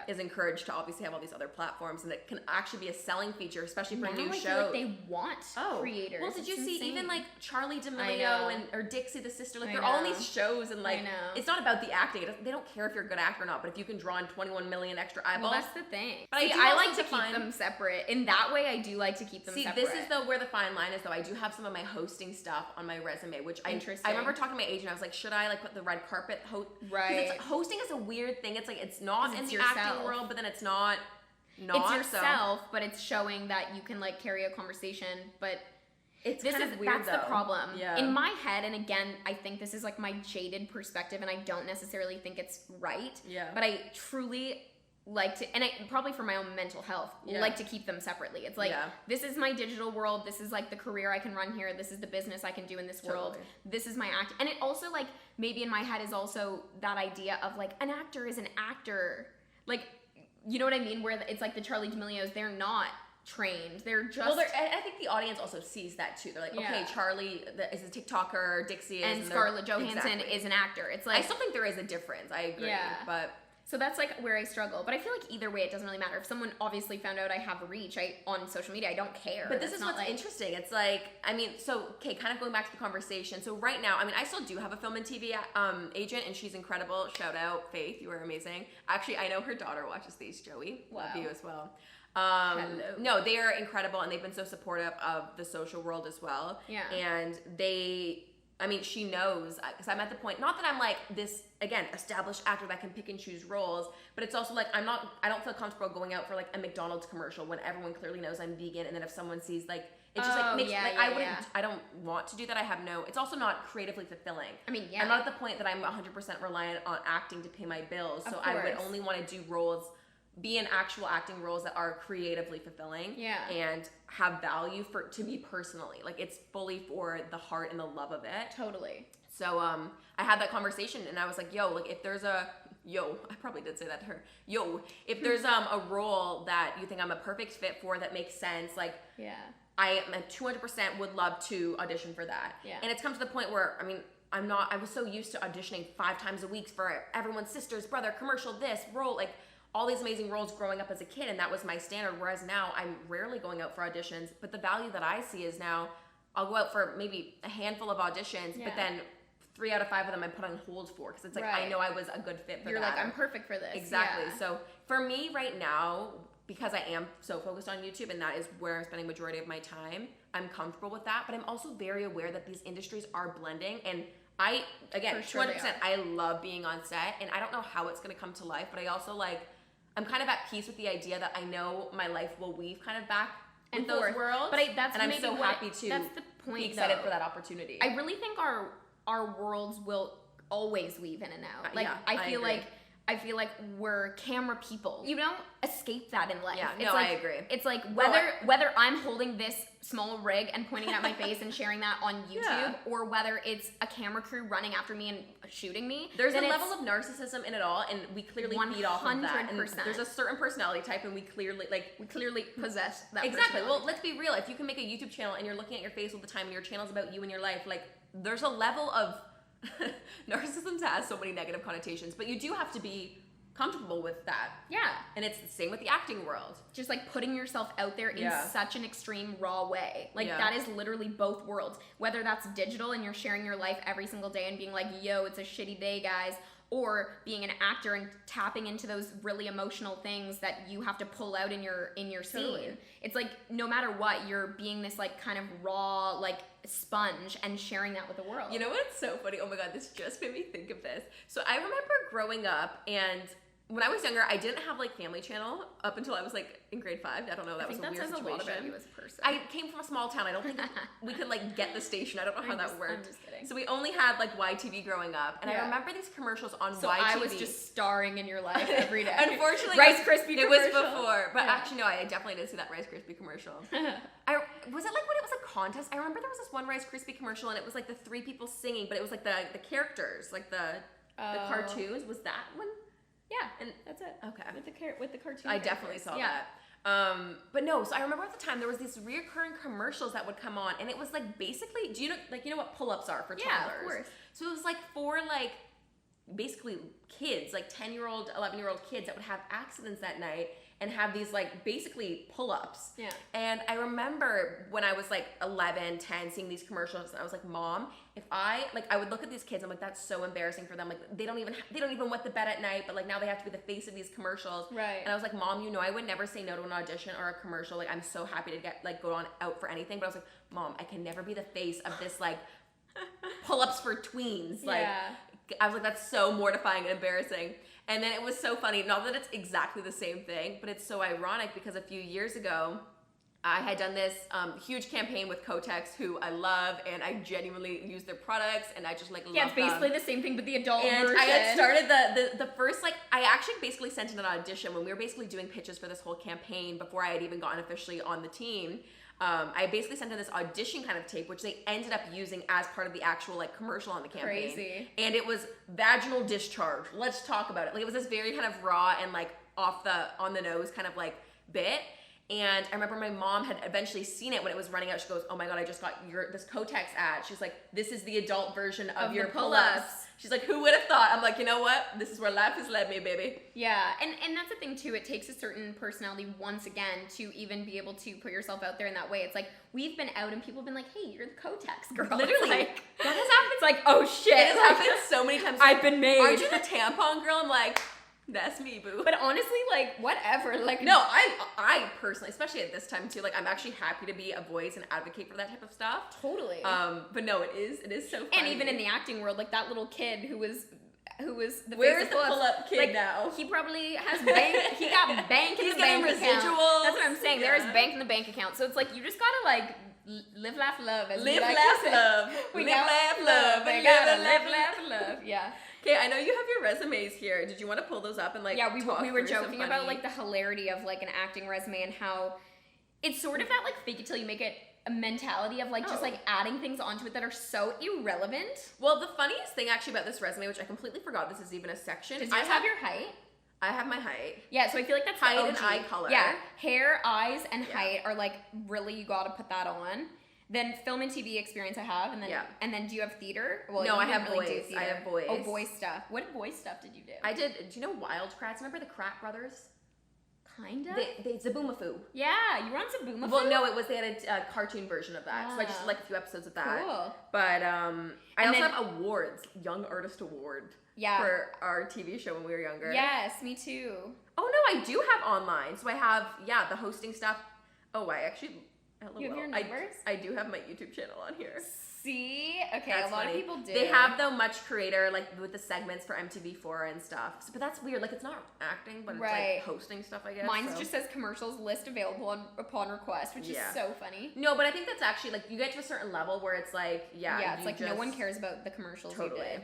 is encouraged to obviously have all these other platforms, and it can actually be a selling feature, especially for new shows. Like they want creators. Well, did you see even like Charlie D'Amelio or Dixie the sister? Like they're all in these shows, and like it's not about the acting. They don't care if you're a good actor or not. But if you can draw in 21 million extra eyeballs, well, that's the thing. But see, I like to keep them separate. In that way, I do like to keep them separate. This is where the fine line is, though. I do have some of my hosting stuff on my resume, which I remember talking to my agent. I was like, should I like put the red carpet right? Because hosting is a weird thing. It's like it's not in the acting world, but then it's not it's yourself, but it's showing that you can like carry a conversation, but it's kind of weird. That's though. The problem. Yeah. In my head, and again, I think this is like my jaded perspective, and I don't necessarily think it's right. Yeah. But I truly like to, and I probably for my own mental health, like to keep them separately. It's like this is my digital world. This is like the career I can run here. This is the business I can do in this world. This is my act, and it also like maybe in my head is also that idea of like an actor is an actor, like. You know what I mean? Where it's like the Charlie D'Amelios, they're not trained. They're just... Well, I think the audience also sees that too. They're like, okay, Charlie is a TikToker, Dixie is... And Scarlett Johansson is an actor. It's like... I still think there is a difference. I agree. Yeah. But... So that's like where I struggle. But I feel like either way, it doesn't really matter. If someone obviously found out I have reach on social media, I don't care. But this is what's interesting. It's like, I mean, so, okay, kind of going back to the conversation. So right now, I mean, I still do have a film and TV agent, and she's incredible. Shout out, Faith. You are amazing. Actually, I know her daughter watches these, Joey. Wow. Love you as well. Hello. No, they are incredible, and they've been so supportive of the social world as well. Yeah. And I mean, she knows, because I'm at the point, not that I'm like this, again, established actor that can pick and choose roles, but it's also like, I don't feel comfortable going out for like a McDonald's commercial when everyone clearly knows I'm vegan, and then if someone sees like, it just like makes, I don't want to do that. It's also not creatively fulfilling. I mean, I'm not at the point that I'm 100% reliant on acting to pay my bills, so I would only want to do roles, be in actual acting roles that are creatively fulfilling and have value to me personally. Like it's fully for the heart and the love of it. Totally. So I had that conversation, and I was like, yo, like if there's I probably did say that to her. Yo, if there's a role that you think I'm a perfect fit for that makes sense, like I 200% would love to audition for that. Yeah. And it's come to the point where, I mean, I was so used to auditioning 5 times a week for everyone's sister's brother, commercial, this role, like all these amazing roles growing up as a kid, and that was my standard. Whereas now I'm rarely going out for auditions, but the value that I see is now I'll go out for maybe a handful of auditions, but then 3 out of 5 of them I put on hold for, because it's like I know I was a good fit for that. You're like, I'm perfect for this. Exactly. Yeah. So for me right now, because I am so focused on YouTube and that is where I'm spending majority of my time, I'm comfortable with that, but I'm also very aware that these industries are blending, and I, again, 200%, I love being on set, and I don't know how it's going to come to life, but I also I'm kind of at peace with the idea that I know my life will weave kind of back in those worlds. But I'm so happy to be excited for that opportunity. I really think our worlds will always weave in and out. Like I feel like we're camera people. You don't escape that in life. Yeah, I agree. It's like whether I'm holding this small rig and pointing at my face and sharing that on YouTube, or whether it's a camera crew running after me and shooting me. There's a level of narcissism in it all, and we clearly feed off of that. And there's a certain personality type, and we clearly possess that. Exactly. Well, let's be real. If you can make a YouTube channel and you're looking at your face all the time, and your channel's about you and your life, like there's a level of narcissism has so many negative connotations, but you do have to be comfortable with that. Yeah. And it's the same with the acting world. Just like putting yourself out there in such an extreme raw way. Like that is literally both worlds. Whether that's digital and you're sharing your life every single day and being like, yo, it's a shitty day, guys. Or being an actor and tapping into those really emotional things that you have to pull out in your scene. Totally. It's like no matter what, you're being this like kind of raw like sponge and sharing that with the world. You know what's so funny? Oh my god, this just made me think of this. So I remember growing up, and when I was younger, I didn't have like Family Channel up until I was like in grade 5. I don't know. That was a weird situation. I think that says a lot about you as a person. I came from a small town. I don't think we could like get the station. I don't know how that worked. I'm just kidding. So we only had like YTV growing up, and I remember these commercials on YTV. So I was just starring in your life every day. Unfortunately, Rice Krispie commercial. It was before, but actually no, I definitely did see that Rice Krispie commercial. Was it like when it was a contest? I remember there was this one Rice Krispie commercial, and it was like the 3 people singing, but it was like the characters, like the cartoons. Was that one? Yeah, and that's it. Okay. With the cartoon. I definitely saw that. But no, so I remember at the time there was these reoccurring commercials that would come on, and it was like basically, do you know what pull-ups are for toddlers? Yeah, of course. So it was like for like basically kids, like 10-year-old, 11-year-old kids that would have accidents that night and have these like basically pull-ups. Yeah. And I remember when I was like 11, 10, seeing these commercials, and I was like, Mom, if I would look at these kids, I'm like, that's so embarrassing for them. Like they don't even wet the bed at night, but like now they have to be the face of these commercials. Right. And I was like, Mom, I would never say no to an audition or a commercial. Like I'm so happy to go out for anything. But I was like, Mom, I can never be the face of this like pull-ups for tweens. Like I was like, that's so mortifying and embarrassing. And then it was so funny, not that it's exactly the same thing, but it's so ironic because a few years ago, I had done this huge campaign with Kotex, who I love, and I genuinely use their products, and I just like love them. Yeah, it's basically the same thing, but the adult version. I had started the first, like, I actually basically sent in an audition when we were basically doing pitches for this whole campaign before I had even gotten officially on the team. I basically sent in this audition kind of tape, which they ended up using as part of the actual like commercial on the campaign. Crazy. And it was vaginal discharge. Let's talk about it. Like it was this very kind of raw and like on the nose kind of like bit. And I remember my mom had eventually seen it when it was running out. She goes, "Oh my God, I just got this Kotex ad." She's like, "This is the adult version of your pull-ups." She's like, "Who would have thought?" I'm like, you know what? This is where life has led me, baby. Yeah, and that's the thing too. It takes a certain personality once again to even be able to put yourself out there in that way. It's like we've been out and people have been like, "Hey, you're the Kotex girl." Literally, like, that has happened. It's like, oh shit, it has happened so many times. I've been made. Aren't you the tampon girl? I'm like, that's me, boo. But honestly, like, whatever. Like, no, I personally, especially at this time too, like, I'm actually happy to be a voice and advocate for that type of stuff. Totally. But no, it is so funny. And even in the acting world, like that little kid who was the where's the pull-up kid like, now? He probably has bank. He got bank in the bank account. Residuals. That's what I'm saying. Yeah. There is bank in the bank account. So it's like you just gotta like live, laugh, love. Live, laugh, love. We live, laugh, love. We gotta live, laugh, love. Yeah. Okay, I know you have your resumes here. Did you want to pull those up and like? Yeah, we were joking about like the hilarity of like an acting resume and how it's sort of that like fake it till you make it a mentality of like just like adding things onto it that are so irrelevant. Well, the funniest thing actually about this resume, which I completely forgot this is even a section. Does yours have your height? I have my height. Yeah, so I feel like that's height the and eye color. Yeah, hair, eyes, and height are like really you gotta put that on. Then film and TV experience I have, and then do you have theater? Well, no, I you have really voice. I have voice. Oh, voice stuff. What voice stuff did you do? I did. Do you know Wild Kratts? Remember the Kratt brothers? Kind of. They Zaboomafoo. Yeah, you were on Zaboomafoo. Well, no, they had a cartoon version of that, so I just did like a few episodes of that. Cool. But I also have awards, Young Artist Award. Yeah. For our TV show when we were younger. Yes, me too. Oh no, I do have online. So I have the hosting stuff. Oh, I actually. You have your numbers? I do have my YouTube channel on here. See? Okay, that's a lot funny. of people do. They have the Much Creator, like with the segments for MTV4 and stuff. So, but that's weird. Like it's not acting, but it's like hosting stuff, I guess. Mine just says commercials list available upon request, which is so funny. No, but I think that's actually like you get to a certain level where it's like, it's like no one cares about the commercials you did.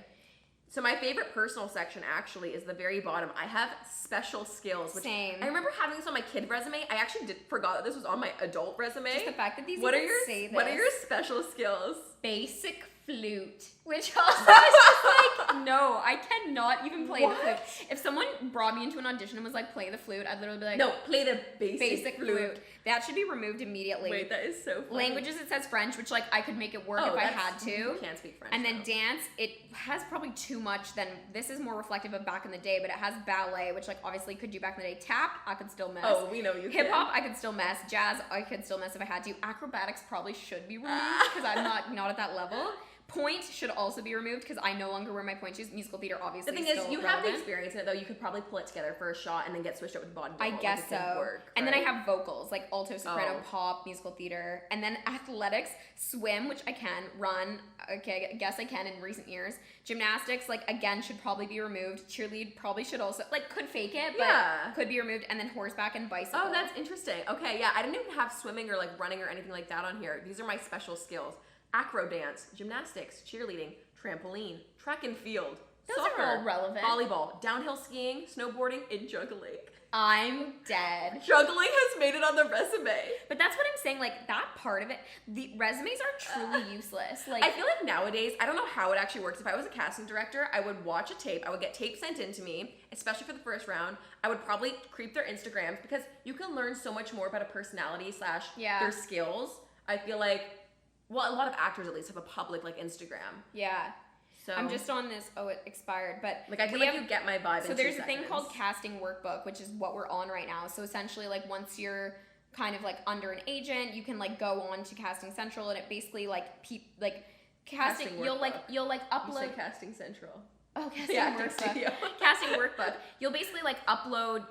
So my favorite personal section actually is the very bottom. I have special skills. Which Same. I remember having this on my kid resume. I actually forgot that this was on my adult resume. Just the fact that these what are your special skills? Basic flute, which also is just like, no, I cannot even play the flute. If someone brought me into an audition and was like, play the flute, I'd literally be like, no, play the basic flute. That should be removed immediately. Wait, that is so funny. Languages, it says French, which like I could make it work if I had to. You can't speak French. And then dance, it has probably too much than, this is more reflective of back in the day, but it has ballet, which like obviously could do back in the day. Tap, I could still mess. Oh, we know you can. Hip hop, I could still mess. Jazz, I could still mess if I had to. Acrobatics probably should be removed because I'm not at that level. Point should also be removed because I no longer wear my point shoes. Musical theater, obviously. The thing is, you have the experience in it though. You could probably pull it together for a shot and then get switched up with body. I guess like so. Work, right? And then I have vocals, like alto, soprano, pop, musical theater, and then athletics, swim, which I can, run. Okay, I guess I can in recent years. Gymnastics, like again, should probably be removed. Cheerlead probably should also, like, could fake it, but could be removed. And then horseback and bicycle. Oh, that's interesting. Okay, yeah, I didn't even have swimming or like running or anything like that on here. These are my special skills. Acro dance, gymnastics, cheerleading, trampoline, track and field, soccer, are all relevant. volleyball, downhill skiing, snowboarding, and juggling. I'm dead. Juggling has made it on the resume. But that's what I'm saying, like, that part of it, the resumes are truly useless. Like, I feel like nowadays, I don't know how it actually works. If I was a casting director, I would watch a tape. I would get tape sent in to me, especially for the first round. I would probably creep their Instagrams because you can learn so much more about a personality / their skills. I feel like, well, a lot of actors at least have a public, like, Instagram. Yeah. So I'm just on this. Oh, it expired. But like, I feel like you get my vibe. So there's a thing called casting workbook, which is what we're on right now. So essentially, like, once you're kind of like under an agent, you can like go on to Casting Central, and it basically like casting. You'll upload. You say Casting Central. Oh, casting workbook. Casting workbook. You'll basically like upload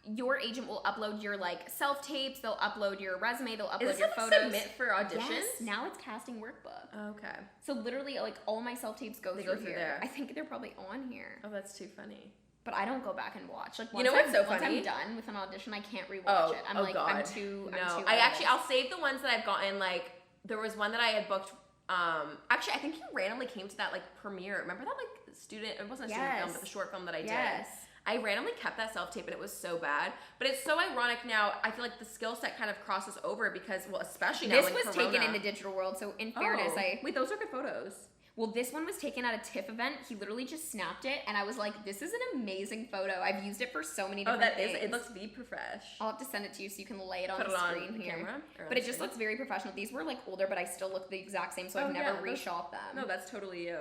your agent will upload your like self tapes, they'll upload your resume, they'll upload your photos. Submit for auditions? Yes, now it's casting workbook. Okay. So literally like all my self tapes go through here. There. I think they're probably on here. Oh, that's too funny. But I don't go back and watch. Like, you know what's so funny? Once I'm done with an audition, I can't rewatch it. I'm God. I'm too. I'll save the ones that I've gotten. Like, there was one that I had booked. Actually, I think you randomly came to that like premiere. Remember that like student? It wasn't a student film, but the short film that I did. Yes. I randomly kept that self-tape and it was so bad. But it's so ironic now. I feel like the skill set kind of crosses over because, well, especially now this was Corona. taken in the digital world. So in fairness, wait, those are good photos. Well, this one was taken at a TIFF event. He literally just snapped it, and I was like, "This is an amazing photo. I've used it for so many different things." It looks profesh. I'll have to send it to you so you can lay it on the screen here. Camera, but it just looks very professional. These were like older, but I still look the exact same, so I've never reshot them. No, that's totally you.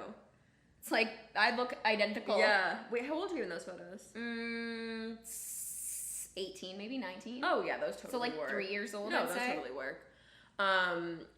It's like, I look identical. Yeah. Wait, how old are you in those photos? 18, maybe 19. Oh, yeah, those totally work. So, like, 3 years old, no, I'd those say. totally work.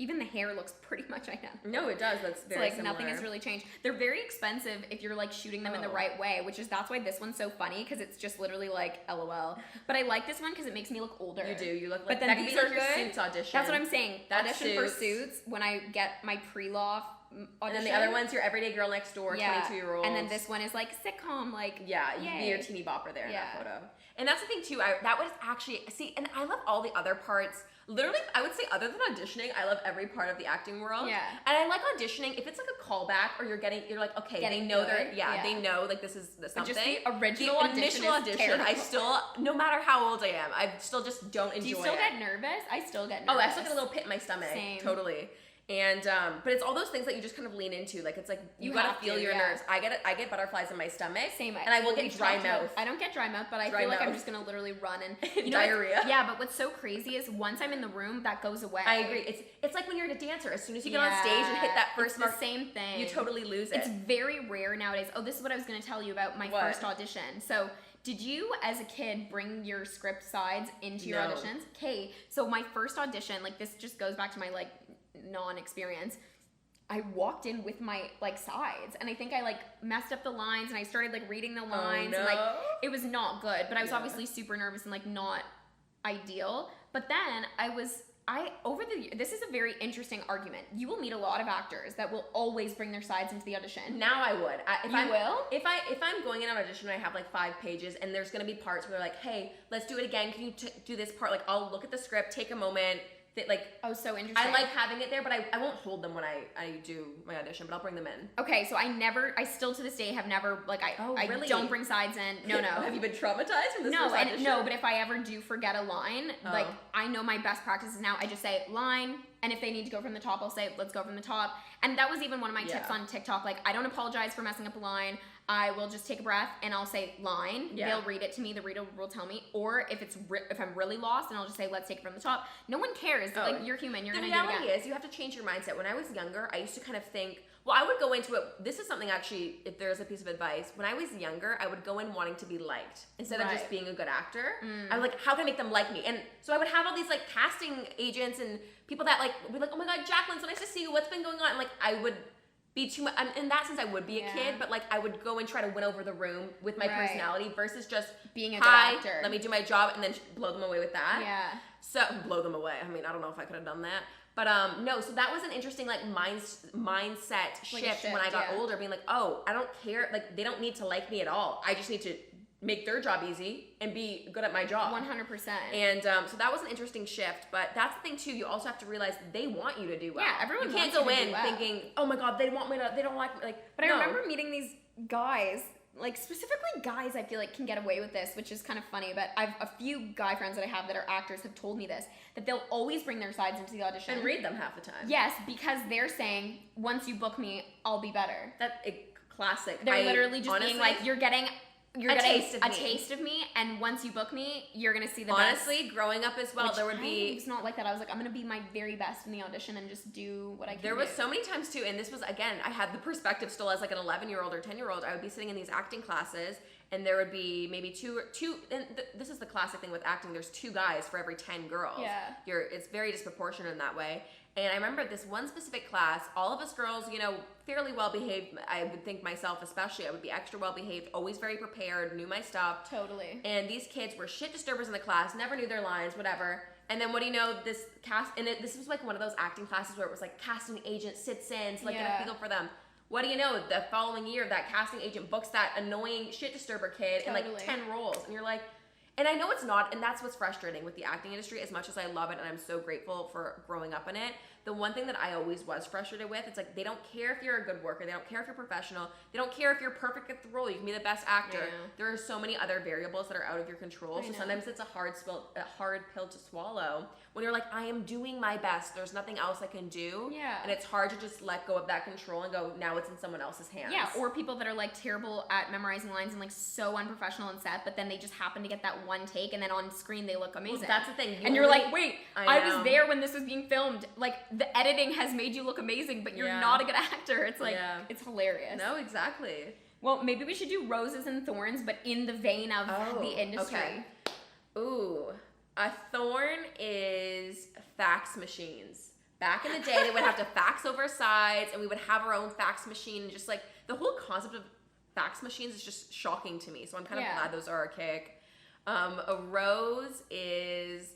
Even the hair looks pretty much identical. No, it does. That's very similar. Nothing has really changed. They're very expensive if you're, like, shooting them in the right way, that's why this one's so funny, because it's just literally, like, LOL. But I like this one because it makes me look older. You do. You look But like then these are good. Suits audition. That's what I'm saying. Audition for Suits, when I get my pre-law audition. And then the other one's your everyday girl next door, 22-year-old. And then this one is like sitcom, like you can be your teeny bopper there in that photo. And that's the thing too. That was actually and I love all the other parts. Literally, I would say other than auditioning, I love every part of the acting world. Yeah. And I like auditioning if it's like a callback or you're like, okay, they know they know like this is something. Just the original initial audition, I still, no matter how old I am, I still just don't enjoy it. Do you still get nervous? I still get nervous. Oh, I still get a little pit in my stomach. Same. Totally. And but it's all those things that you just kind of lean into. Like it's like you gotta feel your nerves. I get butterflies in my stomach. Same. And I will get dry mouth. I don't get dry mouth, but I feel like I'm just gonna literally run and diarrhea. Yeah, but what's so crazy is once I'm in the room, that goes away. I agree. It's like when you're a dancer. As soon as you get on stage and hit that first mark, the same thing. You totally lose it. It's very rare nowadays. Oh, this is what I was gonna tell you about my first audition. So. Did you, as a kid, bring your script sides into your auditions? Okay, so my first audition, like this just goes back to my like non-experience. I walked in with my like sides, and I think I like messed up the lines, and I started like reading the lines, and like it was not good. But I was obviously super nervous and like not ideal. But then this is a very interesting argument. You will meet a lot of actors that will always bring their sides into the audition. Now I would. If I'm going in an audition and I have like 5 pages and there's gonna be parts where they're like, hey, let's do it again. Can you do this part? Like I'll look at the script, take a moment. So interesting. I like having it there, but I won't hold them when I do my audition, but I'll bring them in. Okay, so I still to this day have never, like, I really? don't bring sides in. No. Have you been traumatized from this first audition? No, but if I ever do forget a line, like, I know my best practices now, I just say line, and if they need to go from the top, I'll say, let's go from the top. And that was even one of my tips on TikTok. Like, I don't apologize for messing up a line. I will just take a breath and I'll say line. Yeah. They'll read it to me. The reader will tell me. Or if if I'm really lost, and I'll just say, let's take it from the top. No one cares. Oh. Like, you're human. You're The going to do it reality again. is you have to change your mindset. When I was younger, I used to kind of think, well, I would go into it. This is something actually, if there's a piece of advice, when I was younger, I would go in wanting to be liked instead of just being a good actor. I'm like, how can I make them like me? And so I would have all these like casting agents and people that like would be like, oh my God, Jaclyn, so nice to see you. What's been going on? And like, I would be too much. In that sense, I would be a kid, but like I would go and try to win over the room with my personality versus just being a good actor. Let me do my job and then blow them away with that. Yeah. So blow them away. I mean, I don't know if I could have done that. But no, so that was an interesting like mindset shift when I got older, being like, oh, I don't care. Like they don't need to like me at all. I just need to make their job easy and be good at my job. 100%. And so that was an interesting shift. But that's the thing too. You also have to realize they want you to do well. Yeah, everyone. You can't wants go you to in do well. thinking, oh my God, they want me to. They don't like me. Like, But I remember meeting these guys. Like, specifically guys, I feel like, can get away with this, which is kind of funny, but I've a few guy friends that I have that are actors have told me this, that they'll always bring their sides into the audition. and read them half the time. Yes, because they're saying, once you book me, I'll be better. That's a classic. They're literally just honestly, being like, you're getting a taste of me, and once you book me, you're gonna see the best. honestly, growing up as well, Which there would be. It's not like that. I was like, I'm gonna be my very best in the audition and just do what I can. There was so many times too, and this was again, I had the perspective still as like an 11-year-old or 10-year-old. I would be sitting in these acting classes, and there would be maybe two. And this is the classic thing with acting. There's 2 guys for every 10 girls. Yeah. It's very disproportionate in that way. And I remember this one specific class, all of us girls, you know, fairly well behaved. I would think myself especially, I would be extra well behaved, always very prepared, knew my stuff. Totally. And these kids were shit disturbers in the class, never knew their lines, whatever. And then what do you know, this cast, and this was like one of those acting classes where it was like casting agent sits in to like get a feel for them. What do you know, the following year that casting agent books that annoying shit disturber kid in like 10 roles. And you're like, and I know it's not, and that's what's frustrating with the acting industry. As much as I love it and I'm so grateful for growing up in it, the one thing that I always was frustrated with, it's like they don't care if you're a good worker, they don't care if you're professional, they don't care if you're perfect at the role, you can be the best actor. Yeah. There are so many other variables that are out of your control, so sometimes it's a hard pill to swallow when you're like, I am doing my best, there's nothing else I can do. Yeah. And it's hard to just let go of that control and go, now it's in someone else's hands. Yeah, or people that are like terrible at memorizing lines and like so unprofessional on set, but then they just happen to get that one take, and then on screen they look amazing. Well, that's the thing. And you're like, wait, I was know. there when this was being filmed. Like, the editing has made you look amazing, but you're not a good actor. It's like, it's hilarious. No, exactly. Well, maybe we should do roses and thorns, but in the vein of the industry. Okay. Ooh, a thorn is fax machines. Back in the day, they would have to fax over sides, and we would have our own fax machine. And just like the whole concept of fax machines is just shocking to me. So I'm kind of glad those are archaic. A rose is,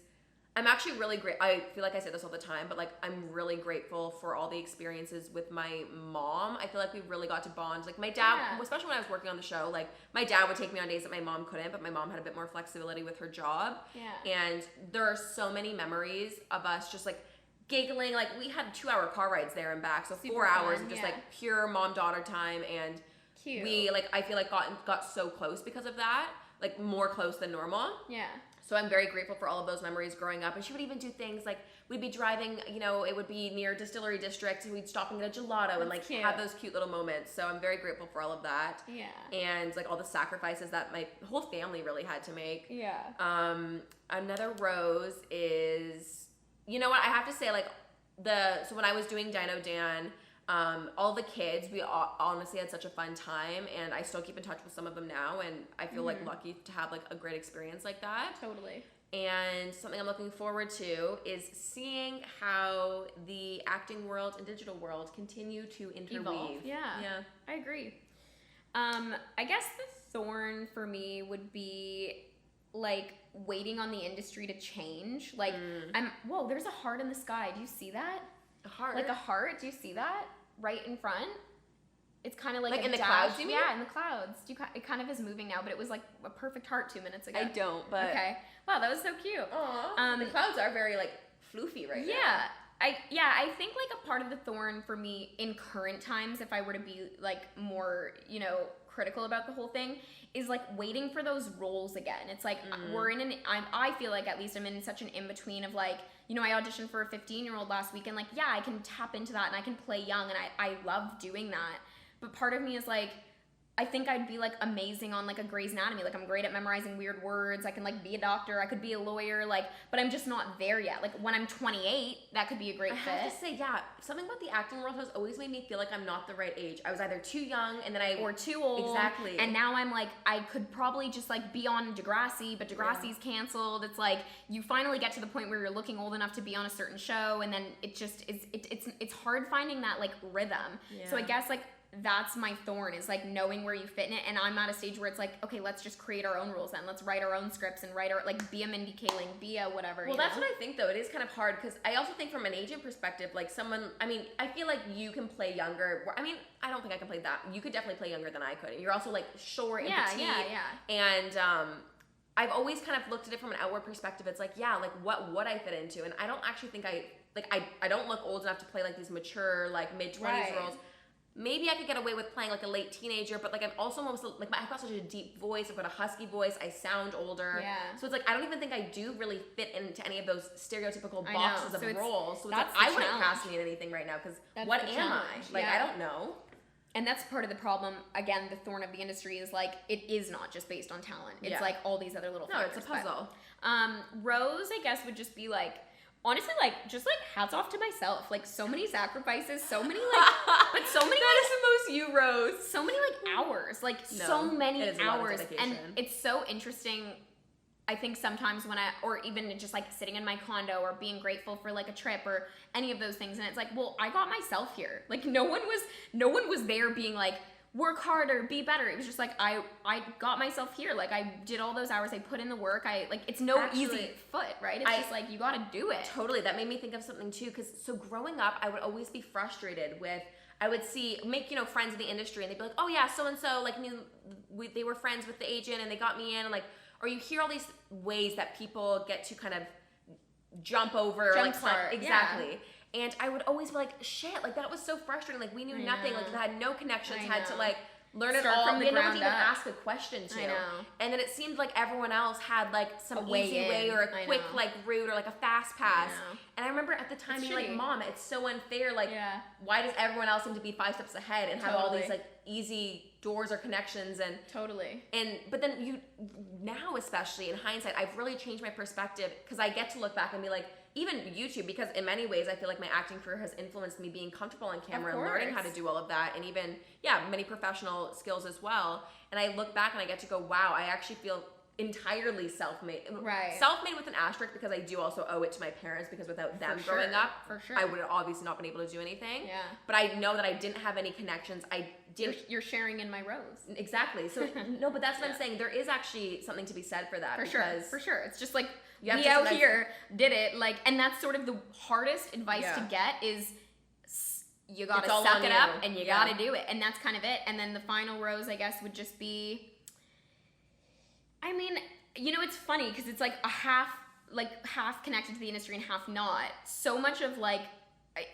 I'm actually really great. I feel like I say this all the time, but like I'm really grateful for all the experiences with my mom. I feel like we really got to bond. Like my dad, especially when I was working on the show, like my dad would take me on days that my mom couldn't, but my mom had a bit more flexibility with her job. Yeah. And there are so many memories of us just like giggling. Like we had 2-hour car rides there and back, so Super 4 hours fun, of just like pure mom-daughter time. And Cute. we like, I feel like got so close because of that, like more close than normal. Yeah. So I'm very grateful for all of those memories growing up. And she would even do things like we'd be driving, you know, it would be near Distillery District, and we'd stop and get a gelato and like have those cute little moments. So I'm very grateful for all of that. Yeah. And like all the sacrifices that my whole family really had to make. Yeah. Another rose is, you know what, I have to say, like so when I was doing Dino Dan, all the kids, we honestly had such a fun time, and I still keep in touch with some of them now, and I feel like lucky to have like a great experience like that. Totally. And something I'm looking forward to is seeing how the acting world and digital world continue to interweave. Evolve. Yeah. I agree. I guess the thorn for me would be like waiting on the industry to change. Like whoa, there's a heart in the sky. Do you see that? A heart? Like a heart. Do you see that? Right in front. It's kind of like in the dash. clouds, you mean? Yeah, in the clouds. It kind of is moving now, but it was like a perfect heart 2 minutes ago. I don't, but okay. Wow, that was so cute. Aww. The clouds are very like floofy right now. I think like a part of the thorn for me in current times, if I were to be like more, you know, critical about the whole thing, is like waiting for those roles again. It's like I feel like at least I'm in such an in-between of like, you know, I auditioned for a 15-year-old last week, and like, yeah, I can tap into that and I can play young, and I love doing that. But part of me is like, I think I'd be like amazing on like a Grey's Anatomy. Like I'm great at memorizing weird words. I can like be a doctor. I could be a lawyer. Like, but I'm just not there yet. Like when I'm 28, that could be a great fit. I have to say, yeah, something about the acting world has always made me feel like I'm not the right age. I was either too young and then or too old. Exactly. And now I'm like, I could probably just like be on Degrassi, but Degrassi's canceled. It's like you finally get to the point where you're looking old enough to be on a certain show, and then it just is. It's hard finding that like rhythm. Yeah. So I guess like that's my thorn, is like knowing where you fit in it. And I'm at a stage where it's like, okay, let's just create our own rules then. Let's write our own scripts and write our, like, be a Mindy Kaling, be a whatever. Well, that's what I think though. It is kind of hard because I also think from an agent perspective, like someone, I mean, I feel like you can play younger. I mean, I don't think I can play that. You could definitely play younger than I could. And you're also like short and petite. And I've always kind of looked at it from an outward perspective. It's like, yeah, like what would I fit into? And I don't actually think I don't look old enough to play like these mature, like mid-20s roles. Maybe I could get away with playing like a late teenager, but like I'm also almost like I've got such a deep voice. I've got a husky voice. I sound older. Yeah. So it's like I don't even think I do really fit into any of those stereotypical boxes of roles. So it's like I wouldn't cast me in anything right now because what am I? Like I don't know. And that's part of the problem. Again, the thorn of the industry is like it is not just based on talent. It's like all these other little things. No, it's a puzzle. Rose, I guess, would just be like, honestly, like, just, like, hats off to myself. Like, so many sacrifices, so many, like, but so many, that is the most you, Rose. So many, like, hours. Like, so many hours. And it's so interesting, I think, sometimes when or even just, like, sitting in my condo or being grateful for, like, a trip or any of those things. And it's like, well, I got myself here. Like, no one was there being, like, work harder, be better. It was just like I got myself here. Like I did all those hours. I put in the work. It's no easy foot, right? It's just like you got to do it. Totally. That made me think of something too. Because so growing up, I would always be frustrated with. I would make friends in the industry, and they'd be like, oh yeah, so and so like they were friends with the agent, and they got me in, and like, or you hear all these ways that people get to kind of jump over, exactly. Yeah. And I would always be like, shit, like that was so frustrating. Like we knew nothing. Like I had no connections. Had to like learn it all. We didn't know what to even ask a question to. I know. And then it seemed like everyone else had like some easy way or a quick like route or like a fast pass. And I remember at the time being like, Mom, it's so unfair. Like why does everyone else seem to be 5 steps ahead and have all these like easy doors or connections and but then you now, especially in hindsight, I've really changed my perspective because I get to look back and be like, even YouTube, because in many ways I feel like my acting career has influenced me being comfortable on camera and learning how to do all of that, and even many professional skills as well. And I look back and I get to go, wow, I actually feel entirely self-made. Self-made with an asterisk, because I do also owe it to my parents, because without them growing up, I would have obviously not been able to do anything. Yeah. But I know that I didn't have any connections. You're sharing in my rose. Exactly. So no, but that's what I'm saying. There is actually something to be said for that. For sure. It's just like we out here did it, like, and that's sort of the hardest advice to get is you gotta suck it up and you gotta do it, and that's kind of it. And then the final rose, I guess, would just be, I mean, it's funny because it's like half connected to the industry and half not. So much of like,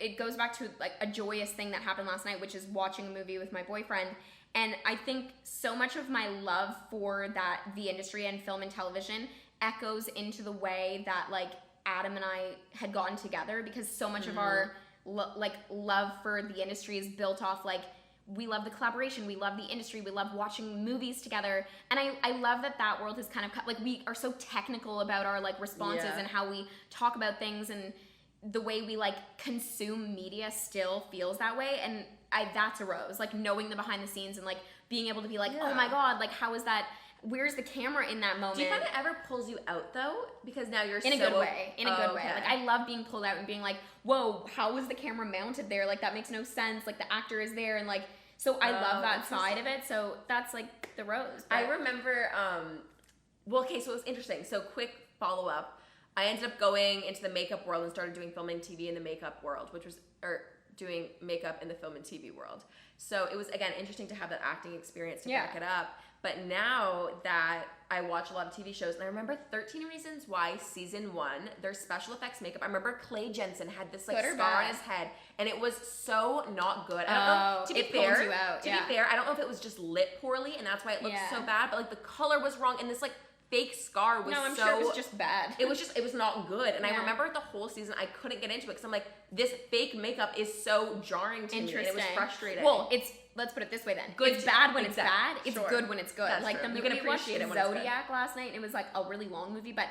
it goes back to like a joyous thing that happened last night, which is watching a movie with my boyfriend. And I think so much of my love for the industry and film and television echoes into the way that like Adam and I had gotten together, because so much of our love for the industry is built off like, we love the collaboration, we love the industry, we love watching movies together. And I love that world is kind of like, we are so technical about our like responses and how we talk about things, and the way we like consume media still feels that way. And that's a rose, like knowing the behind the scenes and like being able to be like, oh my God, like how is that? Where's the camera in that moment? Do you find it ever pulls you out though? Because now you're in a good way. Like I love being pulled out and being like, whoa, how is the camera mounted there? Like that makes no sense. Like the actor is there, and like, so I love that side of it. So that's like the rose. But I remember, so it was interesting. So quick follow up. I ended up going into the makeup world and started doing film and TV in the makeup world, doing makeup in the film and TV world. So it was, again, interesting to have that acting experience to back it up. But now that I watch a lot of TV shows, and I remember 13 Reasons Why Season 1, their special effects makeup, I remember Clay Jensen had this like scar on his head, and it was so not good. I don't know, to be fair, I don't know if it was just lit poorly, and that's why it looked so bad, but like the color was wrong, and this like fake scar was no, I'm so... sure it was just bad. It was not good. And I Yeah. remember the whole season, I couldn't get into it because I'm like, this fake makeup is so jarring to me. And it was frustrating. Well, let's put it this way then. Good It's bad when exactly. it's bad. It's Sure. good when it's good. That's like true. the You movie can we watched appreciate it when it's good. Zodiac last night, and it was like a really long movie, but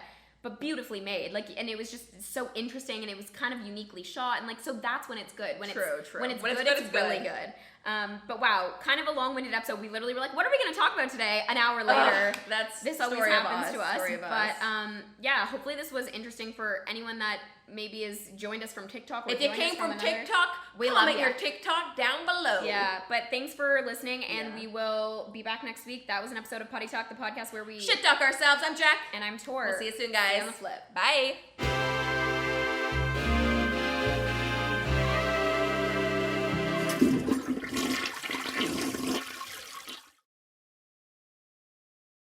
beautifully made. Like, and it was just so interesting, and it was kind of uniquely shot, and like, so that's when it's good. When True. When it's When good, it's it's really good. But wow, kind of a long-winded episode. We literally were like, what are we going to talk about today? An hour later. This always happens to us. But yeah, hopefully this was interesting for anyone that maybe has joined us from TikTok. Or if you came from another. TikTok, we comment love your TikTok down below. Yeah, but thanks for listening, and we will be back next week. That was an episode of Poddy Talk, the podcast where we shit talk ourselves. I'm Jack. And I'm Tor. We'll see you soon, guys. See you on the flip. Bye.